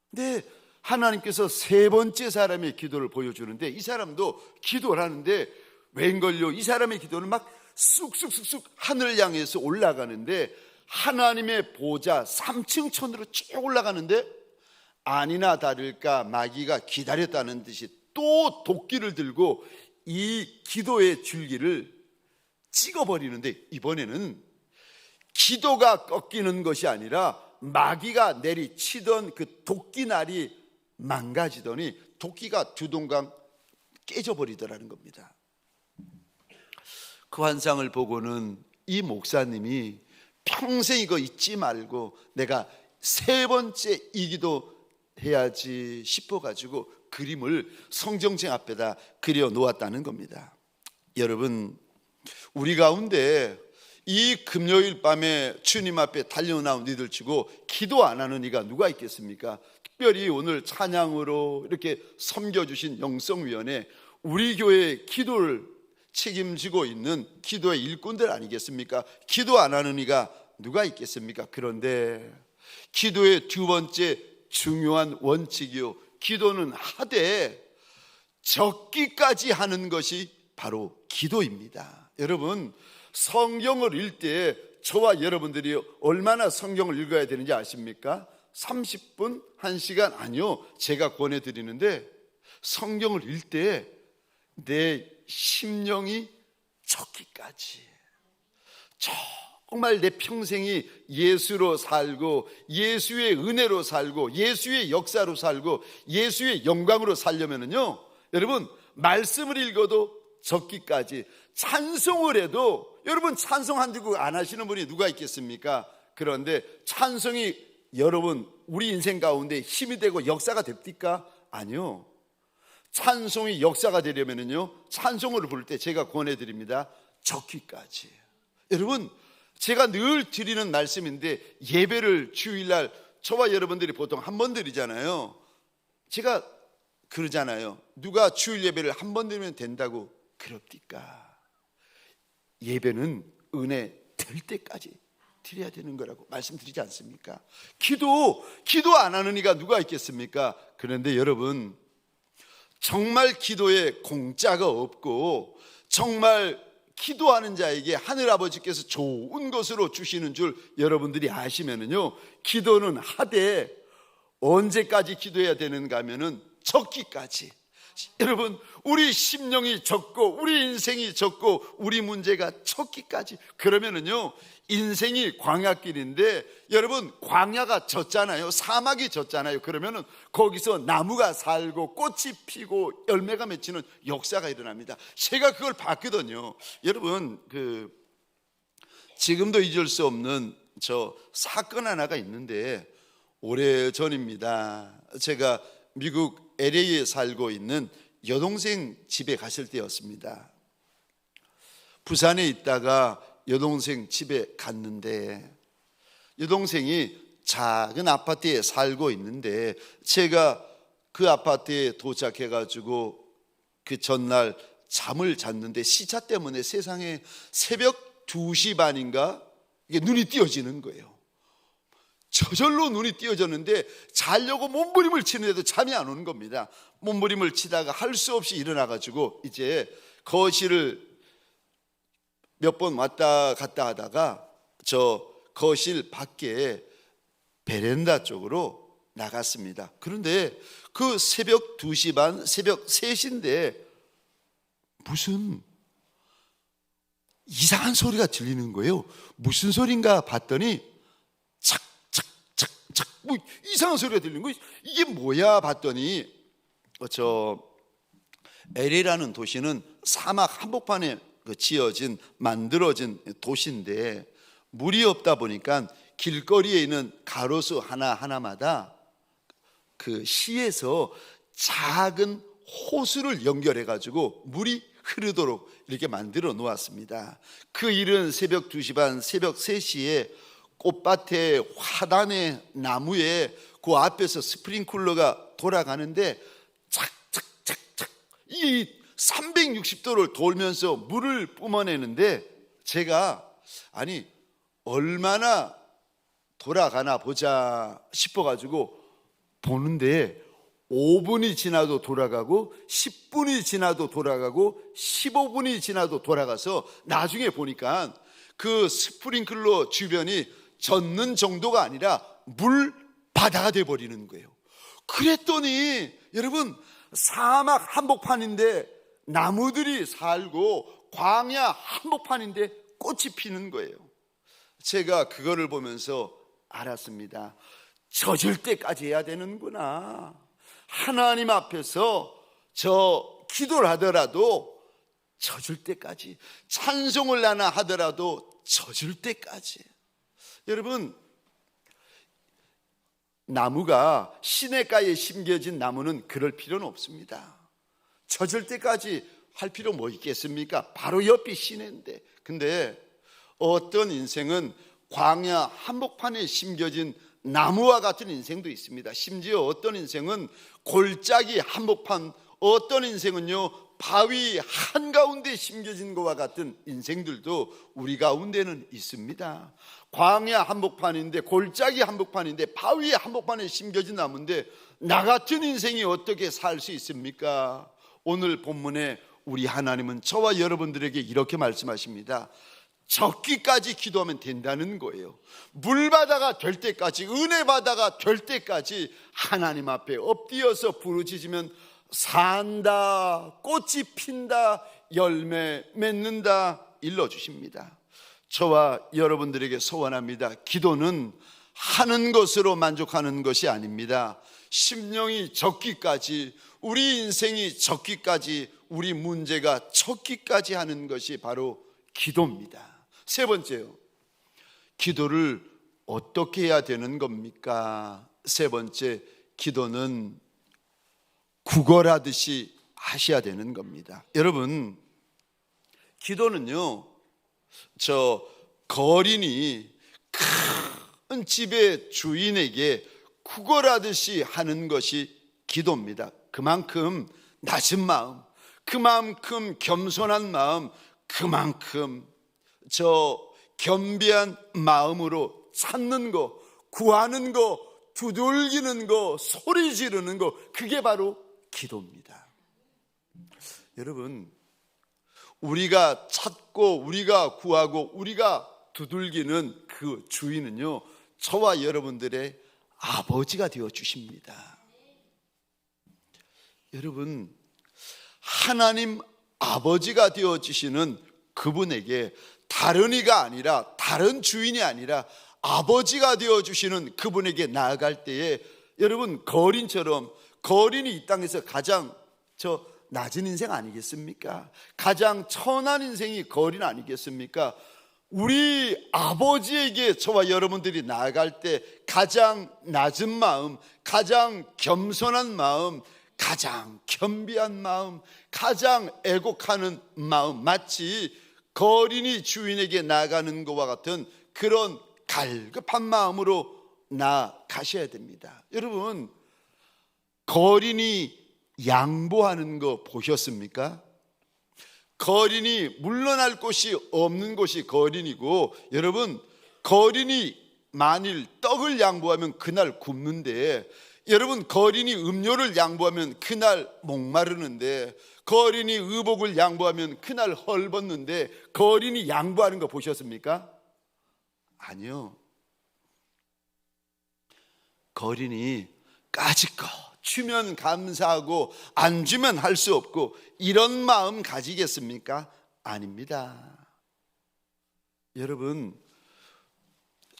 근데 하나님께서 세 번째 사람의 기도를 보여주는데, 이 사람도 기도를 하는데 웬걸요, 이 사람의 기도는 막 쑥쑥쑥쑥 하늘을 향해서 올라가는데, 하나님의 보좌 3층 천으로 쭉 올라가는데, 아니나 다를까 마귀가 기다렸다는 듯이 또 도끼를 들고 이 기도의 줄기를 찍어버리는데, 이번에는 기도가 꺾이는 것이 아니라 마귀가 내리치던 그 도끼날이 망가지더니 도끼가 두동강 깨져버리더라는 겁니다. 그 환상을 보고는 이 목사님이 평생 이거 잊지 말고 내가 세 번째 이 기도 해야지 싶어가지고 그림을 성경책 앞에다 그려 놓았다는 겁니다. 여러분, 우리 가운데 이 금요일 밤에 주님 앞에 달려나온 이들 치고 기도 안 하는 이가 누가 있겠습니까? 특별히 오늘 찬양으로 이렇게 섬겨주신 영성위원회, 우리 교회의 기도를 책임지고 있는 기도의 일꾼들 아니겠습니까? 기도 안 하는 이가 누가 있겠습니까? 그런데 기도의 두 번째 중요한 원칙이요, 기도는 하되 적기까지 하는 것이 바로 기도입니다. 여러분, 성경을 읽을 때 저와 여러분들이 얼마나 성경을 읽어야 되는지 아십니까? 30분, 1시간 아니요, 제가 권해드리는데 성경을 읽을 때 내 심령이 적기까지, 정말 내 평생이 예수로 살고 예수의 은혜로 살고 예수의 역사로 살고 예수의 영광으로 살려면은요, 여러분, 말씀을 읽어도 적기까지, 찬송을 해도, 여러분 찬송 한 곡 안 하시는 분이 누가 있겠습니까? 그런데 찬송이 여러분 우리 인생 가운데 힘이 되고 역사가 됩니까? 아니요. 찬송이 역사가 되려면은요, 찬송을 부를 때 제가 권해드립니다. 적기까지. 여러분, 제가 늘 드리는 말씀인데, 예배를 주일날 저와 여러분들이 보통 한 번 드리잖아요. 제가 그러잖아요. 누가 주일 예배를 한 번 드리면 된다고 그럽니까? 예배는 은혜 될 때까지 드려야 되는 거라고 말씀드리지 않습니까? 기도 안 하는 이가 누가 있겠습니까? 그런데 여러분, 정말 기도에 공짜가 없고 정말 기도하는 자에게 하늘아버지께서 좋은 것으로 주시는 줄 여러분들이 아시면은요, 기도는 하되 언제까지 기도해야 되는가 하면은 적기까지. 여러분, 우리 심령이 적고 우리 인생이 적고 우리 문제가 적기까지. 그러면은요, 인생이 광야길인데, 여러분 광야가 졌잖아요. 사막이 졌잖아요. 그러면은 거기서 나무가 살고 꽃이 피고 열매가 맺히는 역사가 일어납니다. 제가 그걸 봤거든요. 여러분, 지금도 잊을 수 없는 저 사건 하나가 있는데, 오래전입니다. 제가 미국 LA에 살고 있는 여동생 집에 갔을 때였습니다. 부산에 있다가 여동생 집에 갔는데, 여동생이 작은 아파트에 살고 있는데, 제가 그 아파트에 도착해가지고 그 전날 잠을 잤는데 시차 때문에 세상에 새벽 2시 반인가 이게 눈이 띄어지는 거예요. 저절로 눈이 띄어졌는데 자려고 몸부림을 치는데도 잠이 안 오는 겁니다. 몸부림을 치다가 할 수 없이 일어나가지고 이제 거실을 몇 번 왔다 갔다 하다가 저 거실 밖에 베란다 쪽으로 나갔습니다. 그런데 그 새벽 2시 반, 새벽 3시인데 무슨 이상한 소리가 들리는 거예요. 무슨 소린가 봤더니 착착착착 뭐 이상한 소리가 들리는 거예요. 이게 뭐야 봤더니 저 LA라는 도시는 사막 한복판에 지어진 만들어진 도시인데 물이 없다 보니까 길거리에 있는 가로수 하나하나마다 그 시에서 작은 호수를 연결해 가지고 물이 흐르도록 이렇게 만들어 놓았습니다. 그 일은 새벽 2시 반, 새벽 3시에 꽃밭에 화단에 나무에 그 앞에서 스프링클러가 돌아가는데 착 이 360도를 돌면서 물을 뿜어내는데 제가 아니 얼마나 돌아가나 보자 싶어가지고 보는데 5분이 지나도 돌아가고 10분이 지나도 돌아가고 15분이 지나도 돌아가서 나중에 보니까 그 스프링클러 주변이 젖는 정도가 아니라 물 바다가 돼버리는 거예요. 그랬더니 여러분 사막 한복판인데 나무들이 살고 광야 한복판인데 꽃이 피는 거예요. 제가 그거를 보면서 알았습니다. 젖을 때까지 해야 되는구나. 하나님 앞에서 저 기도를 하더라도 젖을 때까지, 찬송을 하나 하더라도 젖을 때까지. 여러분, 나무가 시냇가에 심겨진 나무는 그럴 필요는 없습니다. 젖을 때까지 할 필요 뭐 있겠습니까? 바로 옆이 시내인데. 근데 어떤 인생은 광야 한복판에 심겨진 나무와 같은 인생도 있습니다. 심지어 어떤 인생은 골짜기 한복판, 어떤 인생은요 바위 한가운데 심겨진 것과 같은 인생들도 우리 가운데는 있습니다. 광야 한복판인데, 골짜기 한복판인데, 바위 한복판에 심겨진 나무인데 나 같은 인생이 어떻게 살 수 있습니까? 오늘 본문에 우리 하나님은 저와 여러분들에게 이렇게 말씀하십니다. 적기까지 기도하면 된다는 거예요. 물바다가 될 때까지, 은혜바다가 될 때까지 하나님 앞에 엎드려서 부르짖으면 산다, 꽃이 핀다, 열매 맺는다 일러주십니다. 저와 여러분들에게 소원합니다. 기도는 하는 것으로 만족하는 것이 아닙니다. 심령이 적기까지, 우리 인생이 적기까지, 우리 문제가 적기까지 하는 것이 바로 기도입니다. 세 번째요, 기도를 어떻게 해야 되는 겁니까? 세 번째, 기도는 구걸하듯이 하셔야 되는 겁니다. 여러분, 기도는요, 저 거린이 큰 집의 주인에게 구걸하듯이 하는 것이 기도입니다. 그만큼 낮은 마음, 그만큼 겸손한 마음, 그만큼 저 겸비한 마음으로 찾는 거, 구하는 거, 두들기는 거, 소리 지르는 거, 그게 바로 기도입니다. 여러분, 우리가 찾고 우리가 구하고 우리가 두들기는 그 주인은요 저와 여러분들의 아버지가 되어 주십니다. 여러분, 하나님 아버지가 되어 주시는 그분에게 다른 이가 아니라, 다른 주인이 아니라 아버지가 되어 주시는 그분에게 나아갈 때에 여러분, 거린처럼, 거린이 이 땅에서 가장 낮은 인생 아니겠습니까? 가장 천한 인생이 거린 아니겠습니까? 우리 아버지에게 저와 여러분들이 나아갈 때 가장 낮은 마음, 가장 겸손한 마음, 가장 겸비한 마음, 가장 애곡하는 마음, 마치 거린이 주인에게 나아가는 것과 같은 그런 갈급한 마음으로 나아가셔야 됩니다. 여러분, 거린이 양보하는 거 보셨습니까? 거린이 물러날 곳이 없는 곳이 거린이고, 여러분, 거린이 만일 떡을 양보하면 그날 굶는데, 여러분, 거린이 음료를 양보하면 그날 목마르는데, 거린이 의복을 양보하면 그날 헐벗는데, 거린이 양보하는 거 보셨습니까? 아니요. 거린이 까짓거 주면 감사하고 안 주면 할 수 없고 이런 마음 가지겠습니까? 아닙니다. 여러분,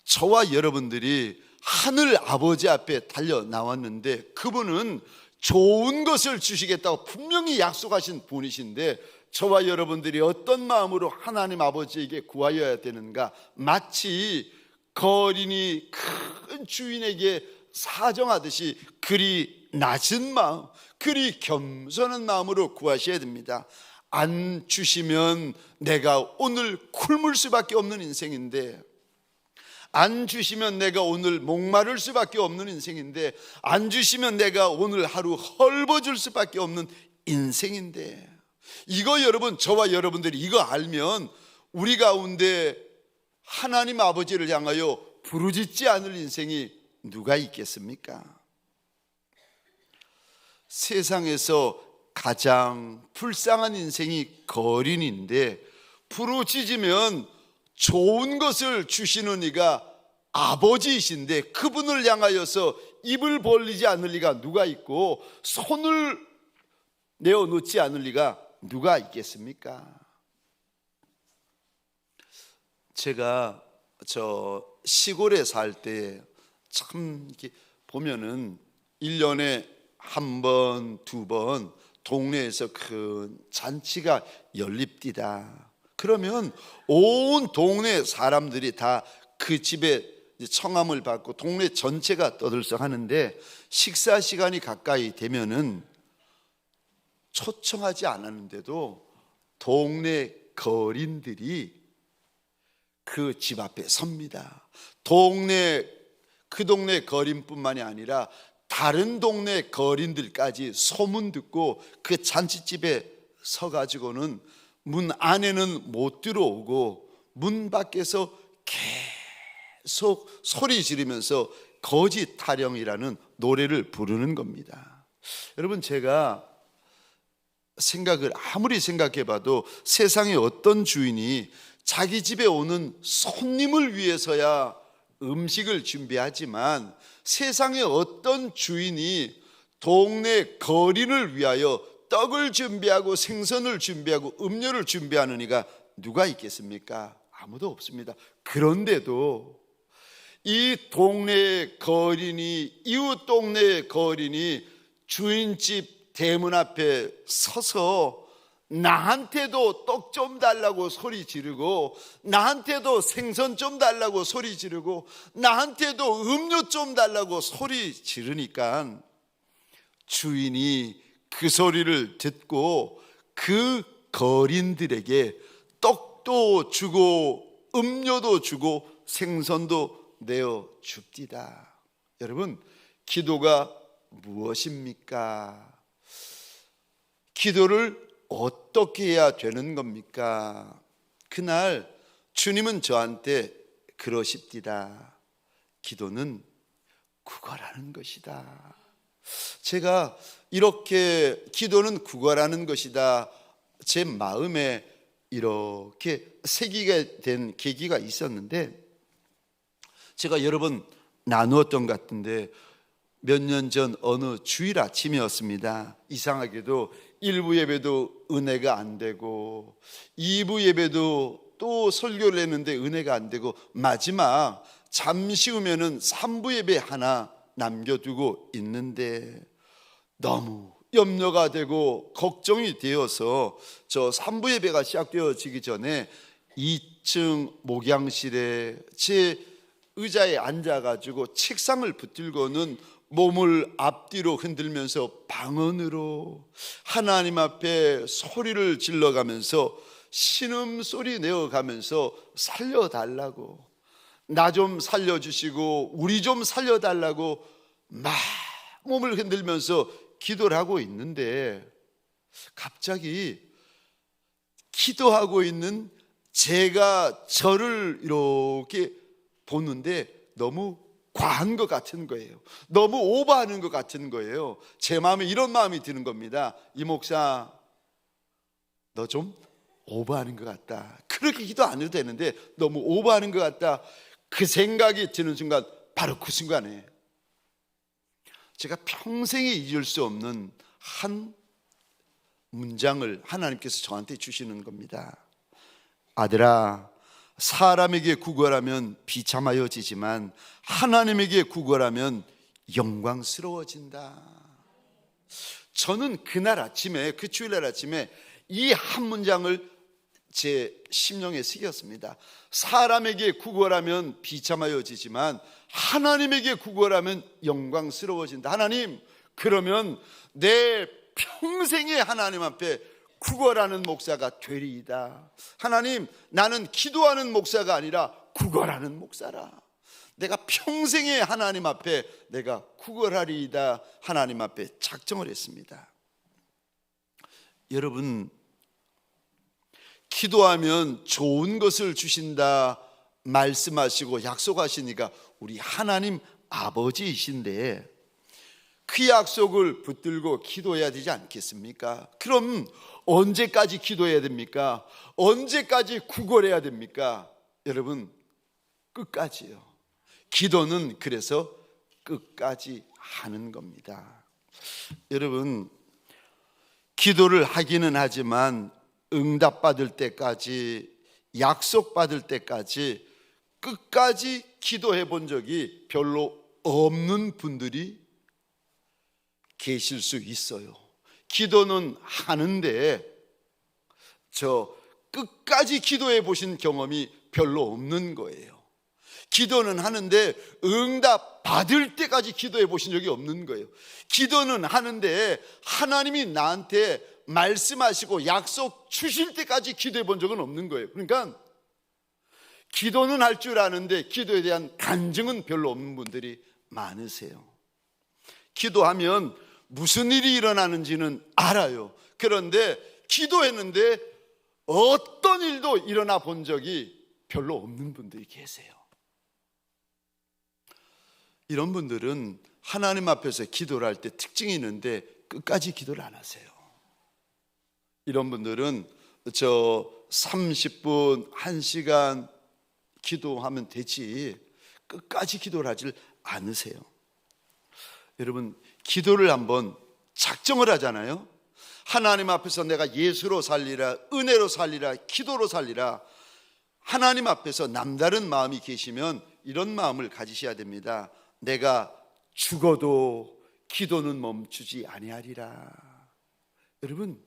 저와 여러분들이 하늘 아버지 앞에 달려 나왔는데 그분은 좋은 것을 주시겠다고 분명히 약속하신 분이신데 저와 여러분들이 어떤 마음으로 하나님 아버지에게 구하여야 되는가? 마치 거린이 큰 주인에게 사정하듯이 그리 낮은 마음, 그리 겸손한 마음으로 구하셔야 됩니다. 안 주시면 내가 오늘 굶을 수밖에 없는 인생인데, 안 주시면 내가 오늘 목마를 수밖에 없는 인생인데, 안 주시면 내가 오늘 하루 헐벗을 수밖에 없는 인생인데, 이거 여러분, 저와 여러분들이 이거 알면 우리 가운데 하나님 아버지를 향하여 부르짖지 않을 인생이 누가 있겠습니까? 세상에서 가장 불쌍한 인생이 거린인데, 부르짖으면 좋은 것을 주시는 이가 아버지이신데 그분을 향하여서 입을 벌리지 않을 리가 누가 있고 손을 내어놓지 않을 리가 누가 있겠습니까? 제가 저 시골에 살 때 참 보면은 1년에 한 번, 두 번 동네에서 큰 잔치가 열립디다. 그러면 온 동네 사람들이 다 그 집에 청함을 받고 동네 전체가 떠들썩하는데, 식사 시간이 가까이 되면은 초청하지 않았는데도 동네 거린들이 그 집 앞에 섭니다. 그 동네 거린뿐만이 아니라 다른 동네 거린들까지 소문 듣고 그 잔치집에 서가지고는 문 안에는 못 들어오고 문 밖에서 계속 소리 지르면서 거짓 타령이라는 노래를 부르는 겁니다. 여러분, 제가 아무리 생각해봐도 세상에 어떤 주인이 자기 집에 오는 손님을 위해서야 음식을 준비하지만, 세상에 어떤 주인이 동네 거린을 위하여 떡을 준비하고 생선을 준비하고 음료를 준비하는 이가 누가 있겠습니까? 아무도 없습니다. 그런데도 이 동네 거린이, 이웃 동네 거린이 주인집 대문 앞에 서서 나한테도 떡 좀 달라고 소리 지르고, 나한테도 생선 좀 달라고 소리 지르고, 나한테도 음료 좀 달라고 소리 지르니까 주인이 그 소리를 듣고 그 거린들에게 떡도 주고 음료도 주고 생선도 내어 줍디다. 여러분, 기도가 무엇입니까? 기도를 어떻게 해야 되는 겁니까? 그날 주님은 저한테 그러십디다. 기도는 구걸하는 것이다. 제가 이렇게 기도는 구걸하는 것이다, 제 마음에 이렇게 새기게 된 계기가 있었는데, 제가 여러 번 나누었던 것 같은데, 몇 년 전 어느 주일 아침이었습니다. 이상하게도 1부 예배도 은혜가 안 되고 2부 예배도 또 설교를 했는데 은혜가 안 되고, 마지막 잠시 후면은 3부 예배 하나 남겨두고 있는데 너무 염려가 되고 걱정이 되어서 저 3부 예배가 시작되어지기 전에 2층 목양실에 제 의자에 앉아가지고 책상을 붙들고는 몸을 앞뒤로 흔들면서 방언으로 하나님 앞에 소리를 질러가면서 신음소리 내어가면서 살려달라고, 나 좀 살려주시고 우리 좀 살려달라고 막 몸을 흔들면서 기도를 하고 있는데, 갑자기 기도하고 있는 제가 저를 이렇게 보는데 너무 과한 것 같은 거예요. 너무 오버하는 것 같은 거예요. 제 마음에 이런 마음이 드는 겁니다. 이 목사, 너 좀 오버하는 것 같다. 그렇게 기도 안 해도 되는데 너무 오버하는 것 같다. 그 생각이 드는 순간, 바로 그 순간에 제가 평생에 잊을 수 없는 한 문장을 하나님께서 저한테 주시는 겁니다. 아들아, 사람에게 구걸하면 비참하여지지만 하나님에게 구걸하면 영광스러워진다. 저는 그날 아침에, 그 주일날 아침에 이 한 문장을 제 심령에 새겼습니다. 사람에게 구걸하면 비참하여지지만 하나님에게 구걸하면 영광스러워진다. 하나님, 그러면 내 평생에 하나님 앞에 구걸하는 목사가 되리이다. 하나님, 나는 기도하는 목사가 아니라 구걸하는 목사라. 내가 평생에 하나님 앞에 내가 구걸하리이다. 하나님 앞에 작정을 했습니다. 여러분, 기도하면 좋은 것을 주신다 말씀하시고 약속하시니까 우리 하나님 아버지이신데 그 약속을 붙들고 기도해야 되지 않겠습니까? 그럼 언제까지 기도해야 됩니까? 언제까지 구걸해야 됩니까? 여러분, 끝까지요. 기도는 그래서 끝까지 하는 겁니다. 여러분, 기도를 하기는 하지만 응답받을 때까지, 약속받을 때까지 끝까지 기도해 본 적이 별로 없는 분들이 계실 수 있어요. 기도는 하는데 끝까지 기도해 보신 경험이 별로 없는 거예요. 기도는 하는데 응답 받을 때까지 기도해 보신 적이 없는 거예요. 기도는 하는데 하나님이 나한테 말씀하시고 약속 주실 때까지 기도해 본 적은 없는 거예요. 그러니까 기도는 할 줄 아는데 기도에 대한 간증은 별로 없는 분들이 많으세요. 기도하면 무슨 일이 일어나는지는 알아요. 그런데 기도했는데 어떤 일도 일어나 본 적이 별로 없는 분들이 계세요. 이런 분들은 하나님 앞에서 기도를 할 때 특징이 있는데 끝까지 기도를 안 하세요. 이런 분들은 30분, 1시간 기도하면 되지 끝까지 기도를 하질 않으세요. 여러분, 기도를 한번 작정을 하잖아요. 하나님 앞에서 내가 예수로 살리라, 은혜로 살리라, 기도로 살리라. 하나님 앞에서 남다른 마음이 계시면 이런 마음을 가지셔야 됩니다. 내가 죽어도 기도는 멈추지 아니하리라. 여러분,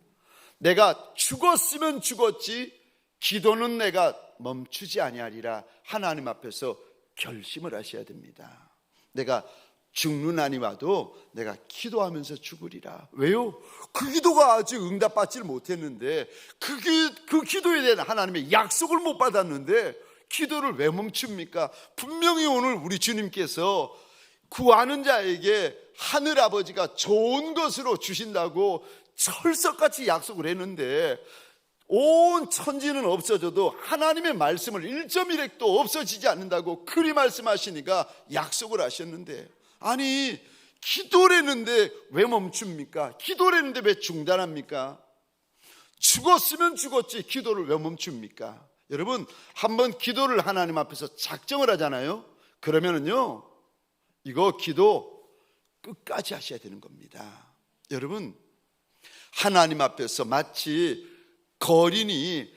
내가 죽었으면 죽었지 기도는 내가 멈추지 아니하리라. 하나님 앞에서 결심을 하셔야 됩니다. 내가 죽는 한이 와도 내가 기도하면서 죽으리라. 왜요? 그 기도가 아직 응답받지를 못했는데 그 기도에 대한 하나님의 약속을 못 받았는데 기도를 왜 멈춥니까? 분명히 오늘 우리 주님께서 구하는 자에게 하늘 아버지가 좋은 것으로 주신다고 철석같이 약속을 했는데 온 천지는 없어져도 하나님의 말씀을 1.1핵도 없어지지 않는다고 그리 말씀하시니까 약속을 하셨는데, 아니 기도를 했는데 왜 멈춥니까? 기도를 했는데 왜 중단합니까? 죽었으면 죽었지 기도를 왜 멈춥니까? 여러분, 한번 기도를 하나님 앞에서 작정을 하잖아요. 그러면은요, 이거 기도 끝까지 하셔야 되는 겁니다. 여러분, 하나님 앞에서 마치 거린이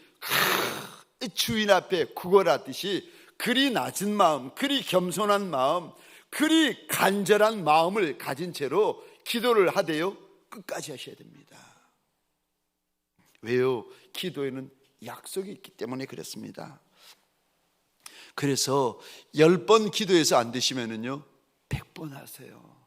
주인 앞에 구걸하듯이 그리 낮은 마음, 그리 겸손한 마음, 그리 간절한 마음을 가진 채로 기도를 하되요 끝까지 하셔야 됩니다. 왜요? 기도에는 약속이 있기 때문에 그렇습니다. 그래서 10번 기도해서 안 되시면은요 100번 하세요.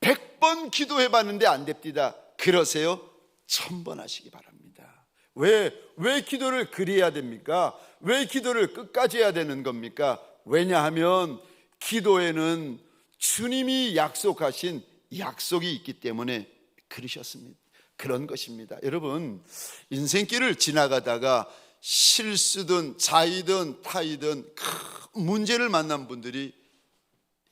100번 기도해봤는데 안 됩니다. 그러세요? 1000번 하시기 바랍니다. 왜 기도를 그리 해야 됩니까? 왜 기도를 끝까지 해야 되는 겁니까? 왜냐하면 기도에는 주님이 약속하신 약속이 있기 때문에 그러셨습니다. 그런 것입니다. 여러분, 인생길을 지나가다가 실수든 자의든 타의든 큰 문제를 만난 분들이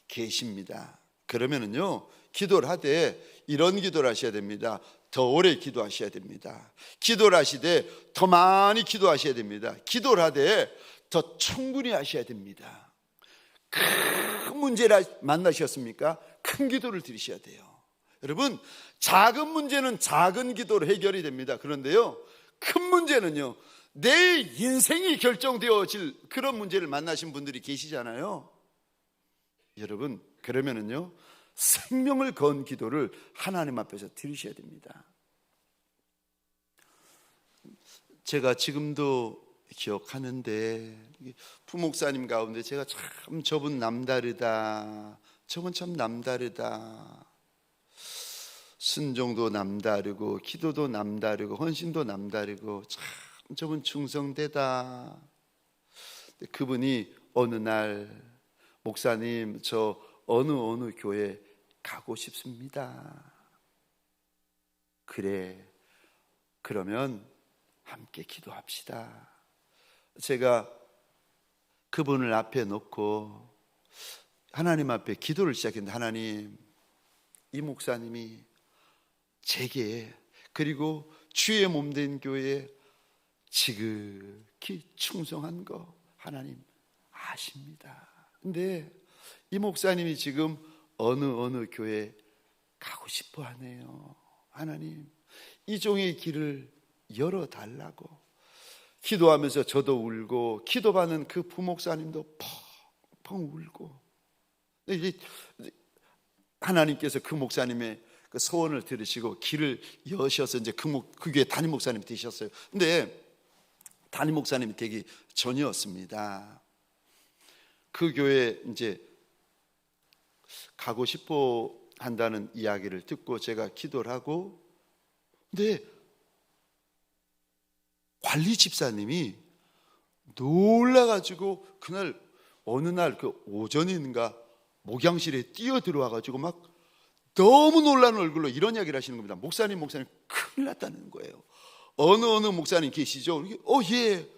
계십니다. 그러면은요, 기도를 하되 이런 기도를 하셔야 됩니다. 더 오래 기도하셔야 됩니다. 기도를 하시되 더 많이 기도하셔야 됩니다. 기도를 하되 더 충분히 하셔야 됩니다. 큰 문제를 만나셨습니까? 큰 기도를 드리셔야 돼요. 여러분, 작은 문제는 작은 기도로 해결이 됩니다. 그런데요, 큰 문제는요, 내 인생이 결정되어질 그런 문제를 만나신 분들이 계시잖아요. 여러분, 그러면은요, 생명을 건 기도를 하나님 앞에서 드리셔야 됩니다. 제가 지금도 기억하는데 부목사님 가운데 제가 참 저분 남다르다, 저분 참 남다르다, 순종도 남다르고 기도도 남다르고 헌신도 남다르고 참 저분 충성되다. 그분이 어느 날, 목사님 저 어느 교회 가고 싶습니다. 그래, 그러면 함께 기도합시다. 제가 그분을 앞에 놓고 하나님 앞에 기도를 시작했는데, 하나님, 이 목사님이 제게 그리고 주의 몸된 교회에 지극히 충성한 거 하나님 아십니다. 근데 이 목사님이 지금 어느 교회 가고 싶어 하네요. 하나님, 이 종의 길을 열어달라고 기도하면서 저도 울고, 기도받는 그 부목사님도 펑펑 울고, 하나님께서 그 목사님의 그 소원을 들으시고 길을 여셔서 이제 그 교회 담임 목사님이 되셨어요. 근데 담임 목사님이 되기 전이었습니다. 그 교회 이제 가고 싶어 한다는 이야기를 듣고 제가 기도를 하고, 근데 관리 집사님이 놀라가지고 그날 어느 날 그 오전인가 목양실에 뛰어 들어와가지고 막 너무 놀란 얼굴로 이런 이야기를 하시는 겁니다. 목사님 큰일 났다는 거예요. 어느 목사님 계시죠? 예.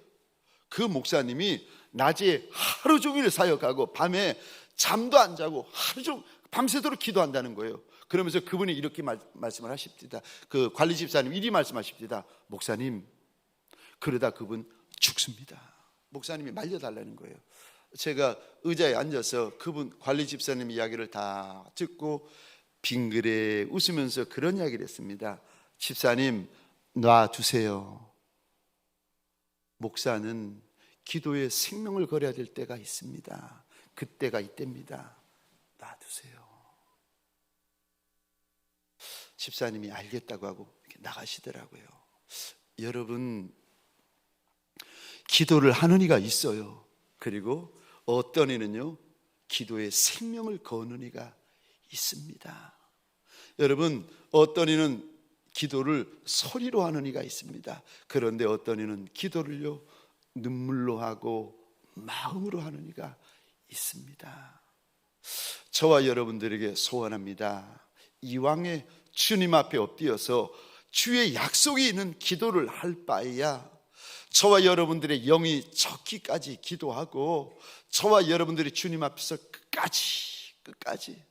그 목사님이 낮에 하루 종일 사역하고 밤에 잠도 안 자고 하루 종일 밤새도록 기도한다는 거예요. 그러면서 그분이 이렇게 말씀을 하십니다. 그 관리 집사님 이리 말씀하십니다. 목사님, 그러다 그분 죽습니다. 목사님이 말려달라는 거예요. 제가 의자에 앉아서 그분 관리 집사님 이야기를 다 듣고 빙그레 웃으면서 그런 이야기를 했습니다. 집사님, 놔두세요. 목사는 기도에 생명을 걸어야 될 때가 있습니다. 그때가 이때입니다. 놔두세요. 집사님이 알겠다고 하고 이렇게 나가시더라고요. 여러분, 기도를 하는 이가 있어요. 그리고 어떤 이는요, 기도에 생명을 거는 이가 있습니다. 여러분, 어떤 이는 기도를 소리로 하는 이가 있습니다. 그런데 어떤 이는 기도를요, 눈물로 하고 마음으로 하는 이가 있습니다. 저와 여러분들에게 소원합니다. 이왕에 주님 앞에 엎드려서 주의 약속이 있는 기도를 할 바에야 저와 여러분들의 영이 젖기까지 기도하고, 저와 여러분들이 주님 앞에서 끝까지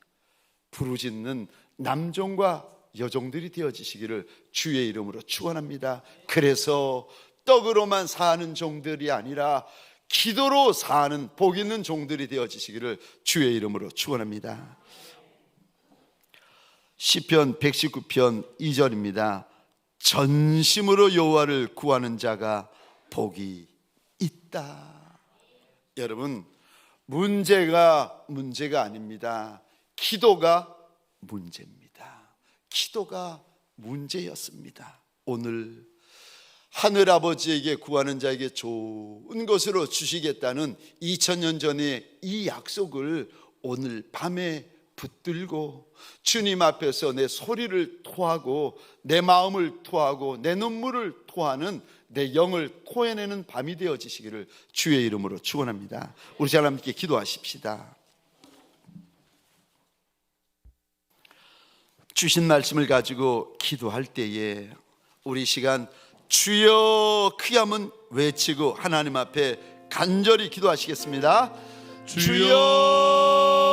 부르짖는 남종과 여종들이 되어지시기를 주의 이름으로 축원합니다. 그래서 떡으로만 사는 종들이 아니라 기도로 사는 복 있는 종들이 되어지시기를 주의 이름으로 축원합니다. 시편 119편 2절입니다. 전심으로 여호와를 구하는 자가 복이 있다. 여러분, 문제가 아닙니다. 기도가 문제입니다. 기도가 문제였습니다. 오늘 하늘 아버지에게 구하는 자에게 좋은 것으로 주시겠다는 2000년 전의 이 약속을 오늘 밤에 붙들고 주님 앞에서 내 소리를 토하고 내 마음을 토하고 내 눈물을 토하는 내 영을 토해내는 밤이 되어지시기를 주의 이름으로 축원합니다. 우리 잘 함께 기도하십시다. 주신 말씀을 가지고 기도할 때에 우리 시간 주여 크게 한번 외치고 하나님 앞에 간절히 기도하시겠습니다. 주여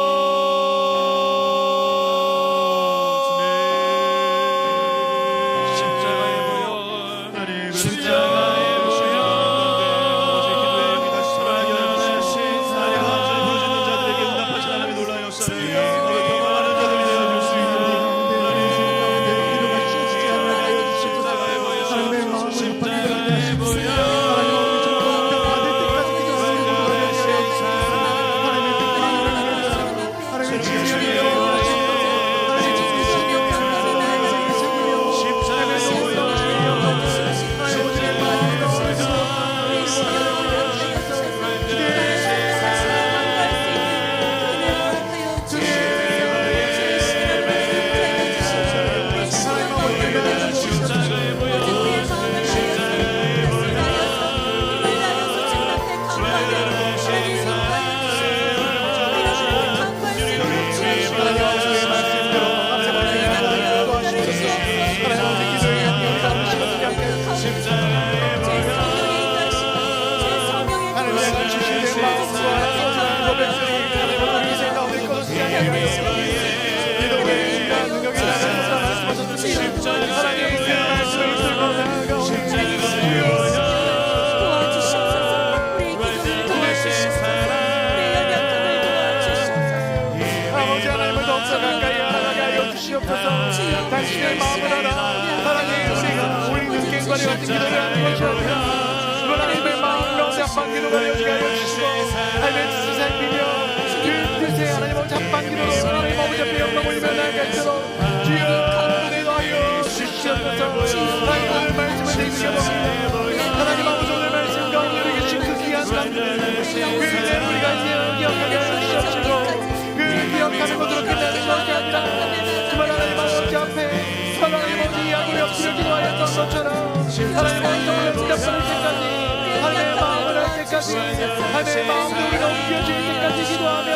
주시옵소서. 당신의 마음을 알아 하나님 우리 눈꽹과리 같은 기도를 하는 것이 아니라 하나님의 마음 가운데 합방기도가 되게 하여 주시고 하나님의 뜻을 살피며 그 뜻에 하나님 합방기도로 하나님 아버지 앞에 영광 올리며 나아갈수록 주여 감동에 더하여 주시옵소서. 하나님 오늘 말씀을 내주셔봅니다. 하나님 아버지 오늘 말씀 가운데 우리 계신 그 귀한 감동 그대로 우리가 기억하게 하여 주시옵시고 그 기억하는 것으로 끝나는 것이 아니라 정말 하나님 아버지 앞에 하나님 아버지 이야기를 엎드려 기도하였던 것처럼 하나님 아버지 오늘 부탁받을 때까지 하나님의 마음을 할 때까지 하나님의 마음을 우리가 옮겨줄 때까지 기도하며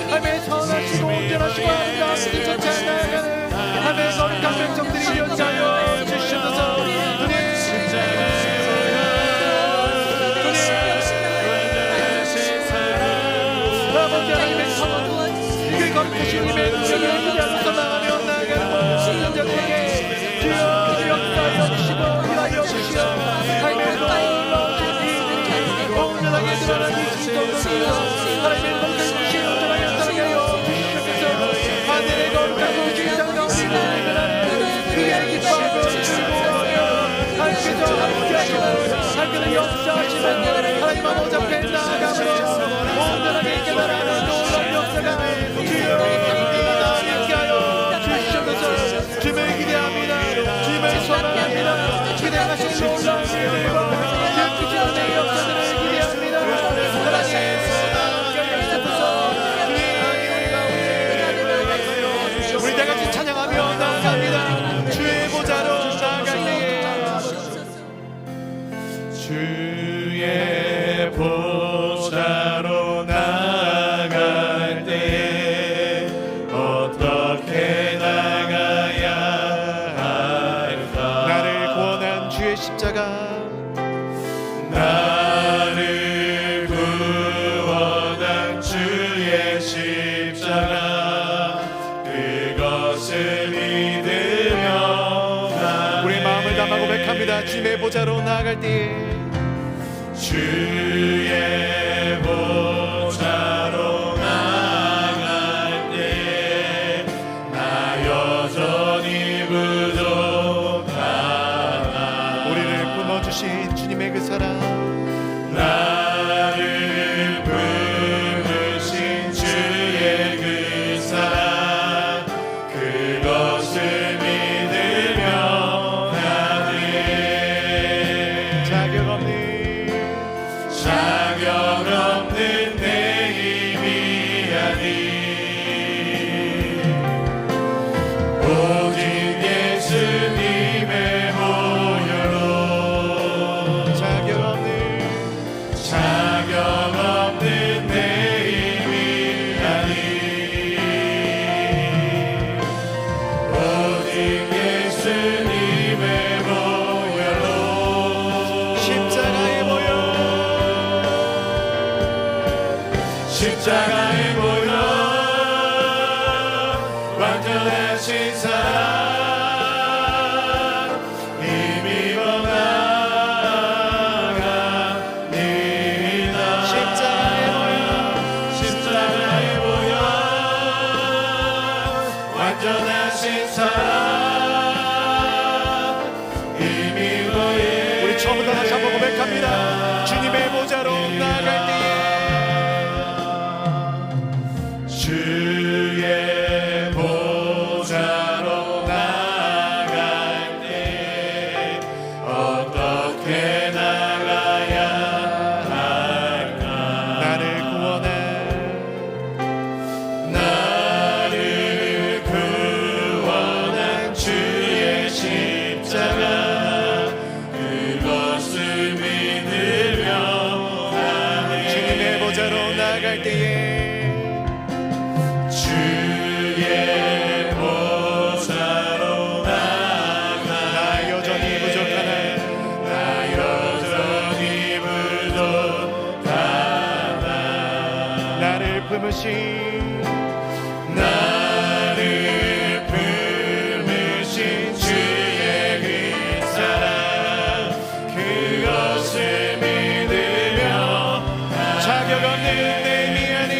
하나님의 선하시고 온전하시고 아름다운 그 전체 나아가는 하나님의 거룩한 백성들이 되게 하여 주시옵소서. 아버지 하나님의 성원 그 거룩하신 님의 능력을 기대하면서 나아가며 나아가는 모든 신자들에게 주여 역사하여 주시고 일하여 주시어 하나님의 놀라우신 이 온전하게 드러난 이 진정으로 하나님의 동생 주신 온전하게 살게 하여 주시옵소서. 하늘의 거룩한 주장 가운데 그의 기뻐하고 즐거워하며 하나님께서 함께하시고 하나님께서 역사하시는 하나님 아버지 앞에 나아가므로 온전하게 깨달아는 놀라운 역사가 주여 함께 하여 주시옵소서. 주님을 기대합니다. 주님을 소망합니다. 기대하신 놀라운 일과 기억하시는 역사들을 기대합니다. 하나님 우리 다 같이 찬양하며 나아갑니다. 주의 보좌로 나아갈 때에 주의 보좌로 나아갈 때에 어떻게 나가야 할까. 나를 구원한 주의 십자가 나를 구원한 주의 십자가 그것을 믿으며 우리 마음을 담아 고백합니다. 주님의 보좌로 나아갈 때에 주의 보좌로 나아갈 때에 나 여전히 부족하다. 우리를 품어주신 주님의 그 사랑 나를 품으신 주의 그 사랑 그것을 믿으며 나는 자격 없는 내 힘이 아니 오직 예수님의 보혈로 자격 없는 내 힘이 아니 오직 예수님의 보혈로 십자가의 보혈 완전하신 사랑 힘입어 나아갑니다. 십자가의 보혈 완전하신 사랑 힘입어 우리 처음부터 다시 한번 고백합니다. 주님의 보좌로 나아갈 때에 주의 보좌로 나아갈 때 어떻게 나가야 할까. 나를 구원한 주의 십자가 그것을 믿으며 주님의 보좌로 나아갈 때에 주의 보좌로 나아가 나 여전히 부족하네. 나 여전히 부족하다. 나를 품으신 주의 그 사랑 그것을 믿으며 자격 없는 내 미안이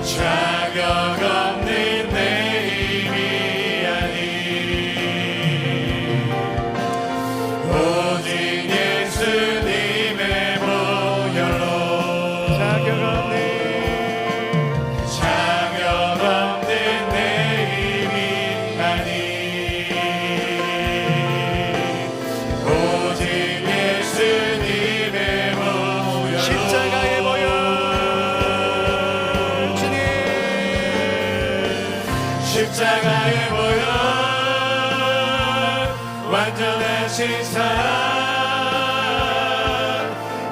자격 없는 내 완전하신 사랑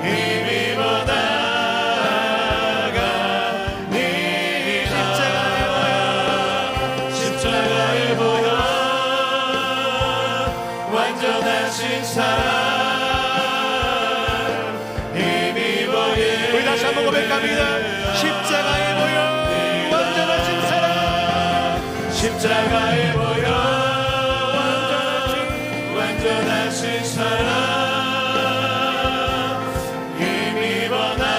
힘입어 나가니라 십자가에 보여 완전하신 사랑 힘입어 예 우리 다시 한번 고백합니다. 십자가에 보여 완전하신 사랑 십자가에 보여 완전하신 사랑 힘입어 나갑니다.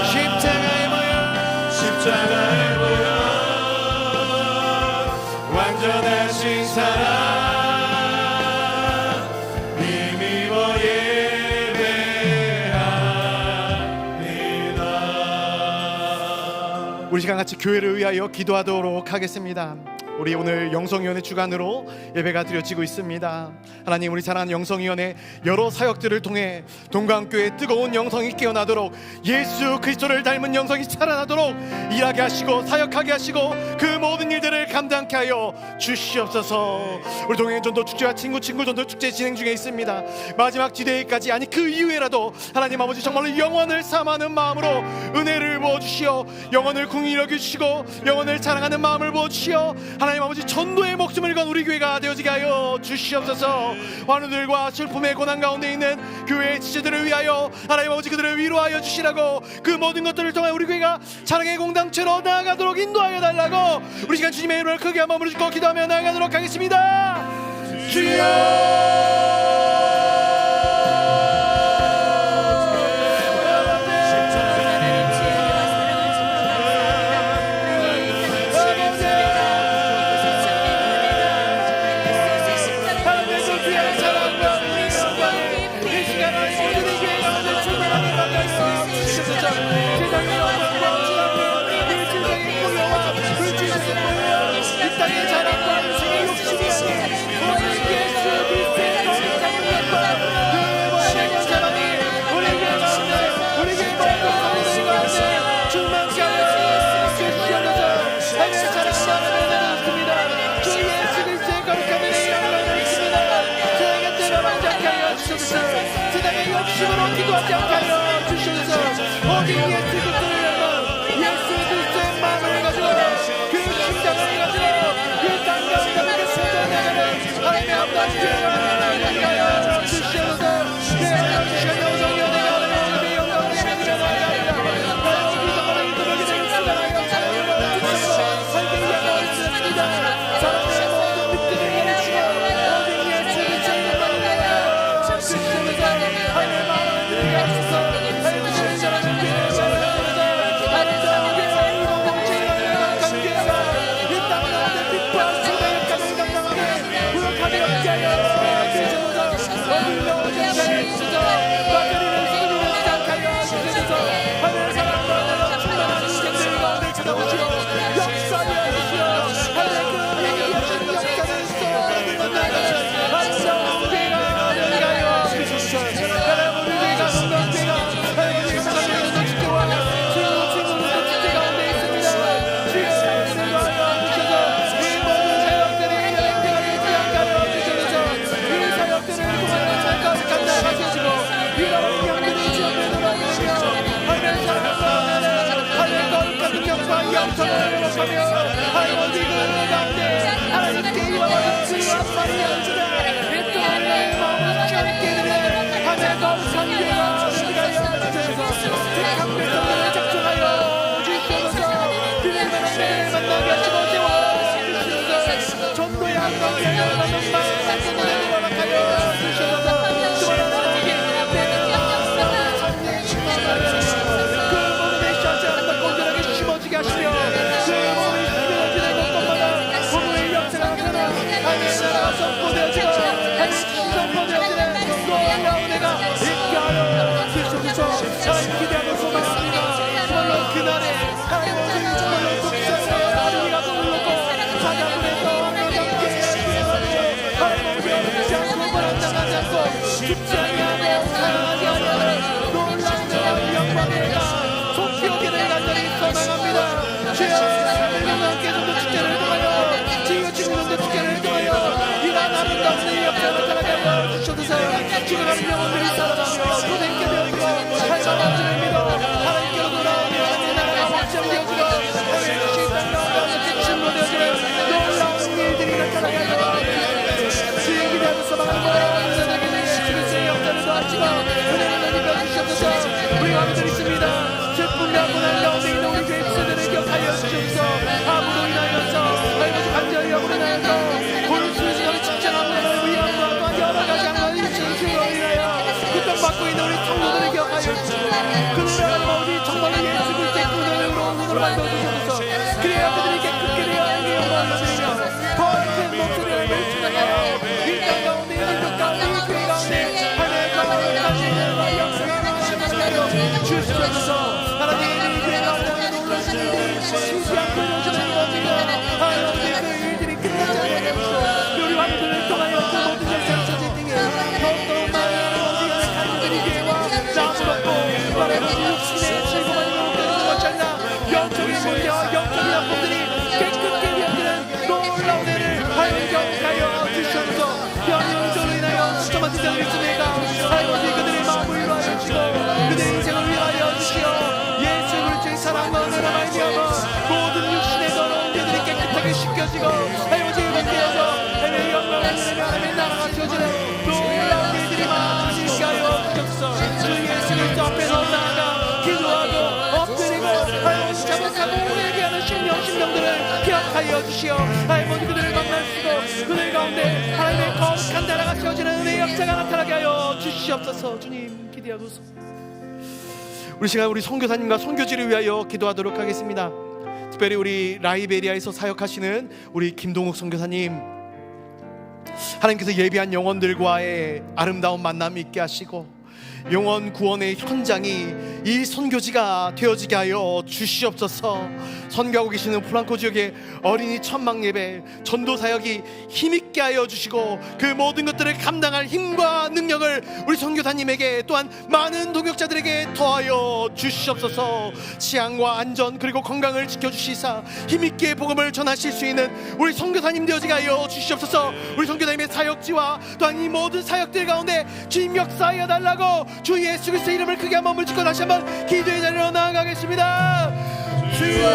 십자가에 보여 완전하신 사랑 힘입어 예배합니다. 우리 시간 같이 교회를 위하여 기도하도록 하겠습니다. 우리 오늘 영성위원회 주관으로 예배가 드려지고 있습니다. 하나님, 우리 사랑하는 영성위원회 여러 사역들을 통해 동강교회의 뜨거운 영성이 깨어나도록, 예수 그리스도를 닮은 영성이 살아나도록 일하게 하시고 사역하게 하시고 그 모든 일들을 감당케 하여 주시옵소서. 우리 동행 전도축제와 친구 전도축제 진행 중에 있습니다. 마지막 지대까지, 아니 그 이후에라도 하나님 아버지 정말로 영원을 삼하는 마음으로 은혜를 부어주시어 영혼을 궁히 여겨주시고 영혼을 사랑하는 마음을 부어주시어 하나님 아버지 전도의 목숨을 건 우리 교회가 되어지게 하여 주시옵소서. 환우들과 슬픔의 고난 가운데 있는 교회의 지체들을 위하여 하나님 아버지 그들을 위로하여 주시라고, 그 모든 것들을 통해 우리 교회가 사랑의 공동체로 나아가도록 인도하여 달라고 우리 시간 주님의 이름을 크게 한번 부르짖고 기도하며 나아가도록 하겠습니다. 주여 세상의 욕심으로 기도하지 않게 하여 주시옵소서. 오직 예수 그리스도를 위하여 예수 그리스도의 마음을 가지고 그 심장을 가지고 그 땅과 땅에 쏟아내는 하나님의 아버지 하나님을 하여 주시옵소서. 내 하나님 시간 영성위원회가 하나님의 영광을 예배드려 나아가리라. 하나님 정말 이들에게 되겠습니다. 하나님 주셔서 함께 이야기하고 있습니다. 사랑의 모든 빛들을 이루시고 오직 예수 그리스도의 마음을 하여 주시옵소서. 하나님의 마음을 드리게 하소서. 하나님 주시는 사람을 위해 주옵소서. 하나님 사랑의 공동체가 관계가 이 땅 가운데 빛과 소명의 감을 감당하며 부역하게 하게 하여 주시옵소서. 어둠과 어둠을 주시옵소서. 빠뜨리는 소리를 시작하게 하여 주시옵소서. 하나님의 사랑과 은혜로 충만한 인생들 가운데 찾아오시고 역사하여 주시오. 하나님의 그 얘기하시는 역사를 쏟아내는 하나님 우리가 되게 하여 주시옵소서. 하나님 우리가 건강대가 하나님 우리가 건강대가 지켜와 친구들도 축제 가운데 있습니다. 주여 인도하여 주셔서 이 모든 사역들이 여행되게 되지 않게 하여 주셔서 이 사역들을 통하여 살까지 감당하시고 이런 영들이 주옵에 돌아오시며 하나님 사랑과 은혜를 하나님 거룩한 능력과 영성을 회복하며 하나님 어디 그 가운데 하나님께 이와 같이 한마디 하시되 이 또한 내 마음을 함께 드려 하나님 거룩한 교회가 되게 하여 주셔서 택한 백성들을 작정하여 주시옵소서. 그들의 하나님을 만나게 하시고 세워주시옵소서. 전도의 한가운데 나는 말씀을 허락하여 주시옵소서. 또한 하나님께 그 모든 메시아를 건전하게 심어지게 하시며 그 몸이 스며지는 곳곳마다 부부의 역사가 나타나 하나님의 나라가 선포되어지고 하나님의 선포되어지는 놀라운 은혜가 있게 하여 주시옵소서. 하나님 기대하고 소망합니다. 정말로 그날에 하나님 오늘 정말로 국산의 아리가 불렀고 사자분에서 함께 많은 영혼들이 살아가며 고생케 되어지고 하나님을 믿어 하나님께로 돌아오며 하나님의 나라가 확장되어지고 하나님의 뜻이 땅 가운데 증거되어지는 놀라운 일들이 나타나게 하여 주의 기대하면서 망하는 하나님의 그리스도의 역사를 도와주시고 은혜를 나누며 주시옵소서. 우리 왕들 있습니다. 슬픔과 고난 가운데 있는 우리 교회 지체들을 기억하여 주시옵소서. 아무로 인하여서 아버지 간절히 영으로 인하여서 오늘 수시간을 직장하는 위함과 또한 여러 가지 양만의 진실로 인하여 고통받고 있는 우리 성도들을 기억하여 주시고 그들의 하나님 아버지 정말로 예수 그리스도의 구원으로 오늘을 만들어 주시옵소서. 그래야 그들이 깨끗게 되어 하나님의 영광을 드리며 더 큰 목소리를 외치나가요 이 땅 가운데 있는 것 가운데 이 교회 가운데 하나님의 영광을 가지는 역사가 나타나게 주시옵소서. 하나님 이 교회 가운데 놀라신 일들이 쉬지 않고 이루어지는 것이고 하나님 그 일들이 끝나지 않게 우리 왕들을 통하여 그 모든 역사를 찾을 때에 더욱더 많은 어디가 간절히 교회와 나무롭고 바라보는 육신의 즐거움을 느끼는 것이 아니라 영적인 문제와 영적인 아픔들이 깨끗게 되어지는 놀라운 애를 하여 경하여 주시옵소서. 영영적으로 인하여 수많은 자들이 있으니까 하나님 그들의 마음을 위하여 주시고 그들의 인생을 위하여 주시오. 예수 그리스도의 사랑과 은혜로 말미암아 모든 육신의 더러운 죄들이 깨끗하게 씻겨지고 하나님 받게 하여 하나님의 영광을 누리며 하나님의 나라가 세워지는 놀라운 일들이 많으시게 하여 주옵소서. 주 예수 그리스도 앞에서 나아가 기도하고 엎드리고 하나님 자복하고 회개하는 심령들을 기억하여 주시오. 하나님 그들을 만나주시고 그들 가운데 하나님의 거룩한 나라가 세워지는 은혜의 역사가 나타나게 하여 주시옵소서. 주님 기대하소서. 우리 시간 우리 선교사님과 선교지를 위하여 기도하도록 하겠습니다. 특별히 우리 라이베리아에서 사역하시는 우리 김동욱 선교사님, 하나님께서 예비한 영혼들과의 아름다운 만남이 있게 하시고 영혼 구원의 현장이 이 선교지가 되어지게 하여 주시옵소서. 선교하고 계시는 프랑코 지역의 어린이 천막 예배 전도 사역이 힘있게 하여 주시고 그 모든 것들을 감당할 힘과 능력을 우리 선교사님에게 또한 많은 동역자들에게 더하여 주시옵소서. 치안과 안전 그리고 건강을 지켜주시사 힘있게 복음을 전하실 수 있는 우리 선교사님 되어지게 하여 주시옵소서. 우리 선교사님의 사역지와 또한 이 모든 사역들 가운데 주님 역사하여 달라고 주 예수 그리스도의 이름을 크게 한번 물짓고 다시 한번 기도의 자리로 나아가겠습니다. 주여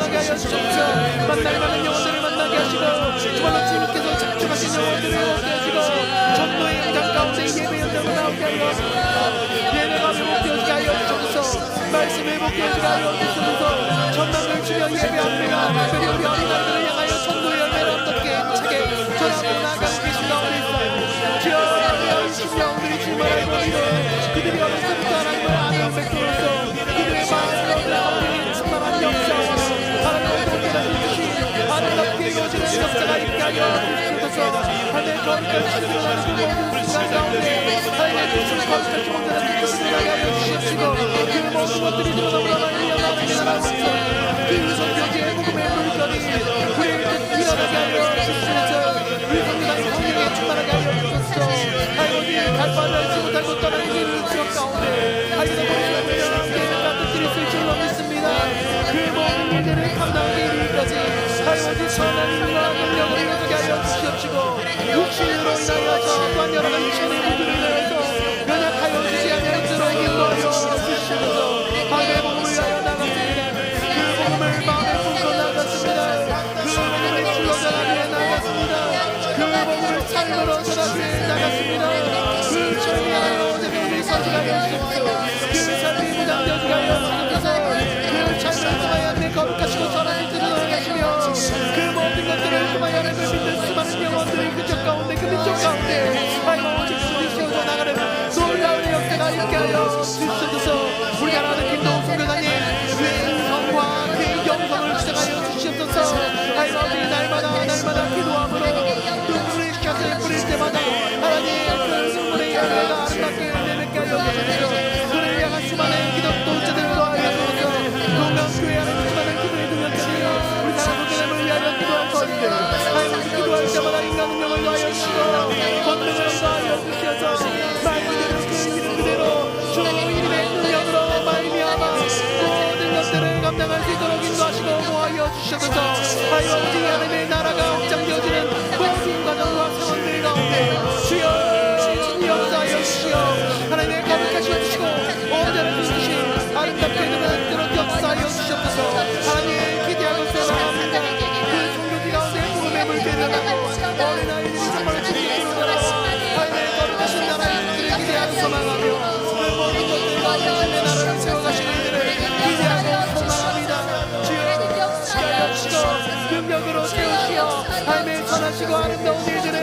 아버지 만날 많은 영혼들을 만나게 하시고 주말로 주님께서 작정하신 영혼들을 얻게 하시고 전도의 현장 가운데 예배 현장을 나오게 하여 예배가 회복되어지게 하여 주셔서 말씀을 회복되어지게 하여 주셔서 전당을 주며 예배합니다. 특별히 우리 어린아이들을 향하여 전도의 열매를 어떻게 차게 전하고 나아가고 계신 가운데 있어요. 주여 하나님의 심령들이 주님을 알고 믿어 그들이 어려서부터 하나님을 아는 백성으로서 그들의 마음을 얻으라 충만한 역사와 아름답게 이루어지는 역사가 있게 하여 주옵소서. 하늘의 거룩한 신으로 나는 그 모든 순간 가운데 하나님의 뜻을 거룩하게 만드는 뜻을 나게 하여 주시옵시고 그 모든 것들이 드러나므로 하나님의 영광을 나라로서 그 선교지의 복음의 물결이 우리의 뜻 일어나게 하여 주시옵소서. 우리 성도단이 성령에 충만하게 하여 주옵소서. 하나님 갈바를 알지 못하고 떠나는 그 지역 가운데 하나님의 복음을 함께 따뜻히 있을 줄로 믿습니다. 그 모든 일들을 감당하게 이르기까지 하나님 선하님과 능력을 이루게 하여 주시옵시고 육신으로 인하여서 또한 여러 가지 육신의 일들을 인하여서 연약하여 주지 않는 들어 인도하여 주시옵소서. 하나님의 복음을 위하여 나갑니다. 그 복음을 마음으로 전하게 나갔습니다. 그 삶이 하여 우리 사지가여 주옵소서. 그 삶이 무장되어지게 하여 주옵소서. 그 삶을 통하여 내 거룩하시고 선하신 뜻을 하시며 그 모든 것들을 통하여 하나님을 믿는 수많은 영혼들이 그쪽 가운데 그 민족 가운데 하여 오직 주님 세워져 나가는 놀라운 역사가 있게 하여 주옵소서. 우리가 아는 김동욱 선교사님 그 인성과 그 영성을 시작하여 주시옵소서. 하여 아버지 날마다 기도함으로 눈물을 곁에 뿌릴 때마다 하나님 그 눈물의 열매가 아름답게 내뱉게 하여 주옵소서. 그를 향한 수많은 기독도자들과 하여 주옵소서. 동강교회 안에 수많은 기도의 능력들이 우리 나라 국민을 위하여 기도할 것인데 하여 기도할 때마다 인간 운명을 더하여 주시고 권능을 더하여 주시어서 말씀대로 그 이름 그대로 주 이름의 능력으로 말미암아 모든 것들을 감당할 수 있도록 인도하시고 모하여 주셔서 하여 우리 하나님의 나라가 확장되어지는 모든 과정과 상황들 가운데 주여 역사하여 주시오. 하나님의 거룩하시어 주시고 오전을 주신 아름답게 되는 그런 역사하여 주시옵소서. 하나님 기대하고 있어라. 그 종교지 가운데 복음의 물결을 하고 어린아이들이 정말 주님으로 하나님의 거룩하신 나라의 것들을 기대하고 소망하며 그 모든 것들 가운데 주님의 나라를 세워가시는 이들을 기대하고 소망합니다. 주여 역사하여 주시고 능력으로 세우시어 하나님의 선하시고 아름다운 일들을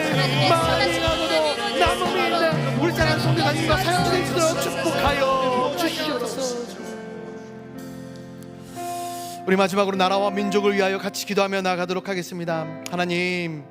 만행하고도 남음이 있는 우리 사랑 성도님과 사역자들 있도록 축복하여 주시옵소서. 우리 마지막으로 나라와 민족을 위하여 같이 기도하며 나가도록 하겠습니다. 하나님,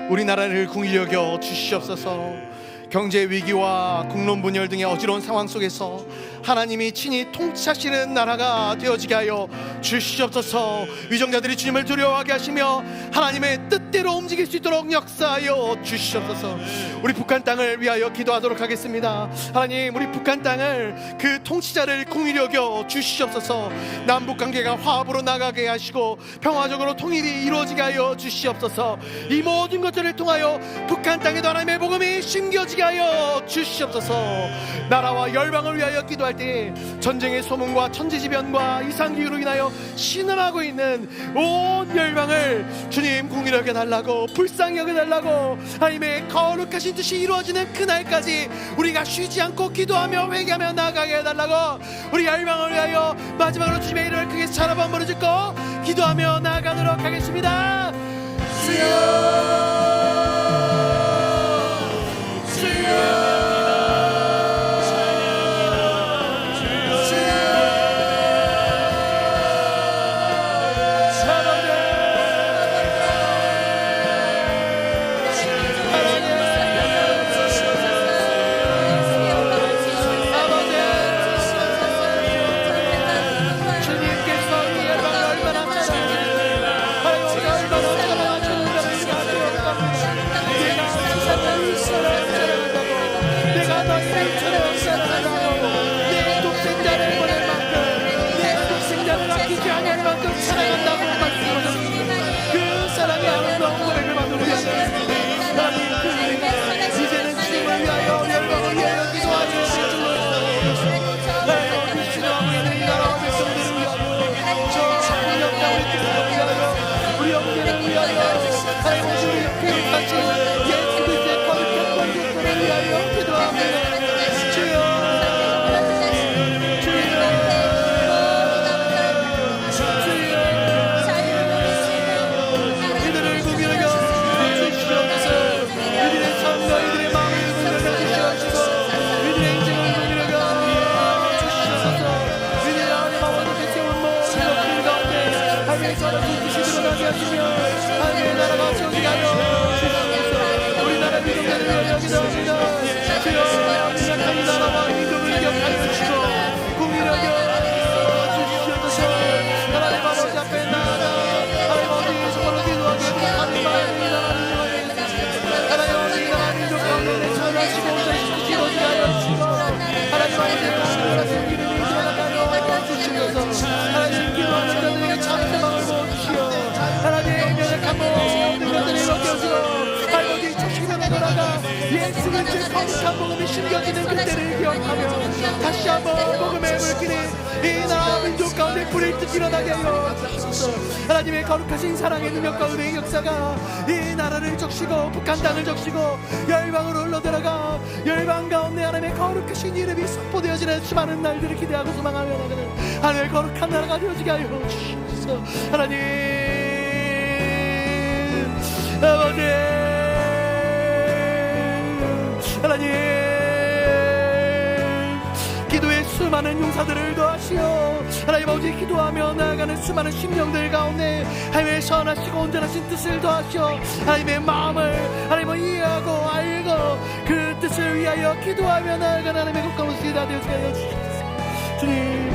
우리나라를 궁히 여겨 주시옵소서. 경제 위기와 국론 분열 등의 어지러운 상황 속에서 하나님이 친히 통치하시는 나라가 되어지게 하여 주시옵소서. 위정자들이 주님을 두려워하게 하시며 하나님의 뜻대로 움직일 수 있도록 역사하여 주시옵소서. 우리 북한 땅을 위하여 기도하도록 하겠습니다. 하나님, 우리 북한 땅을 그 통치자를 궁히 여겨 주시옵소서. 남북관계가 화합으로 나가게 하시고 평화적으로 통일이 이루어지게 하여 주시옵소서. 이 모든 것들을 통하여 북한 땅에도 하나님의 복음이 심겨지게 하여 주시옵소서. 나라와 열방을 위하여 기도할 때 전쟁의 소문과 천지지변과 이상기후로 인하여 신음하고 있는 온 열방을 주님 궁히 여겨달라고, 불쌍히 여겨달라고, 하나님의 거룩하신 뜻이 이루어지는 그날까지 우리가 쉬지 않고 기도하며 회개하며 나아가게 해달라고, 우리 열방을 위하여 마지막으로 주님의 이름을 크게 찬양하며 무릎 짓고 기도하며 나아가도록 하겠습니다. 거룩한 복음이 심겨지는 그때를 기억하며 다시 한번 복음의 물길이 이 나라 민족 가운데 불을 듯 일어나게 하여 주옵소서. 하나님의 거룩하신 사랑의 능력과 은혜의 역사가 이 나라를 적시고 북한 땅을 적시고 열방으로 흘러들어가 열방 가운데 하나님의 거룩하신 이름이 선포되어지는 수많은 날들을 기대하고 소망하며 나가는 하나님의 거룩한 나라가 되어지게 하여 주옵소서. 하나님 아버지 하나님 기도의 수많은 용사들을 도하시어 하나님 아버지 기도하며 나아가는 수많은 심령들 가운데 하나님의 선하시고 온전하신 뜻을 도하시어 하나님의 마음을 하나님을 이해하고 알고 그 뜻을 위하여 기도하며 나아가는 하나님의 국가로서 다 되어지게 하여 주시옵소서. 주님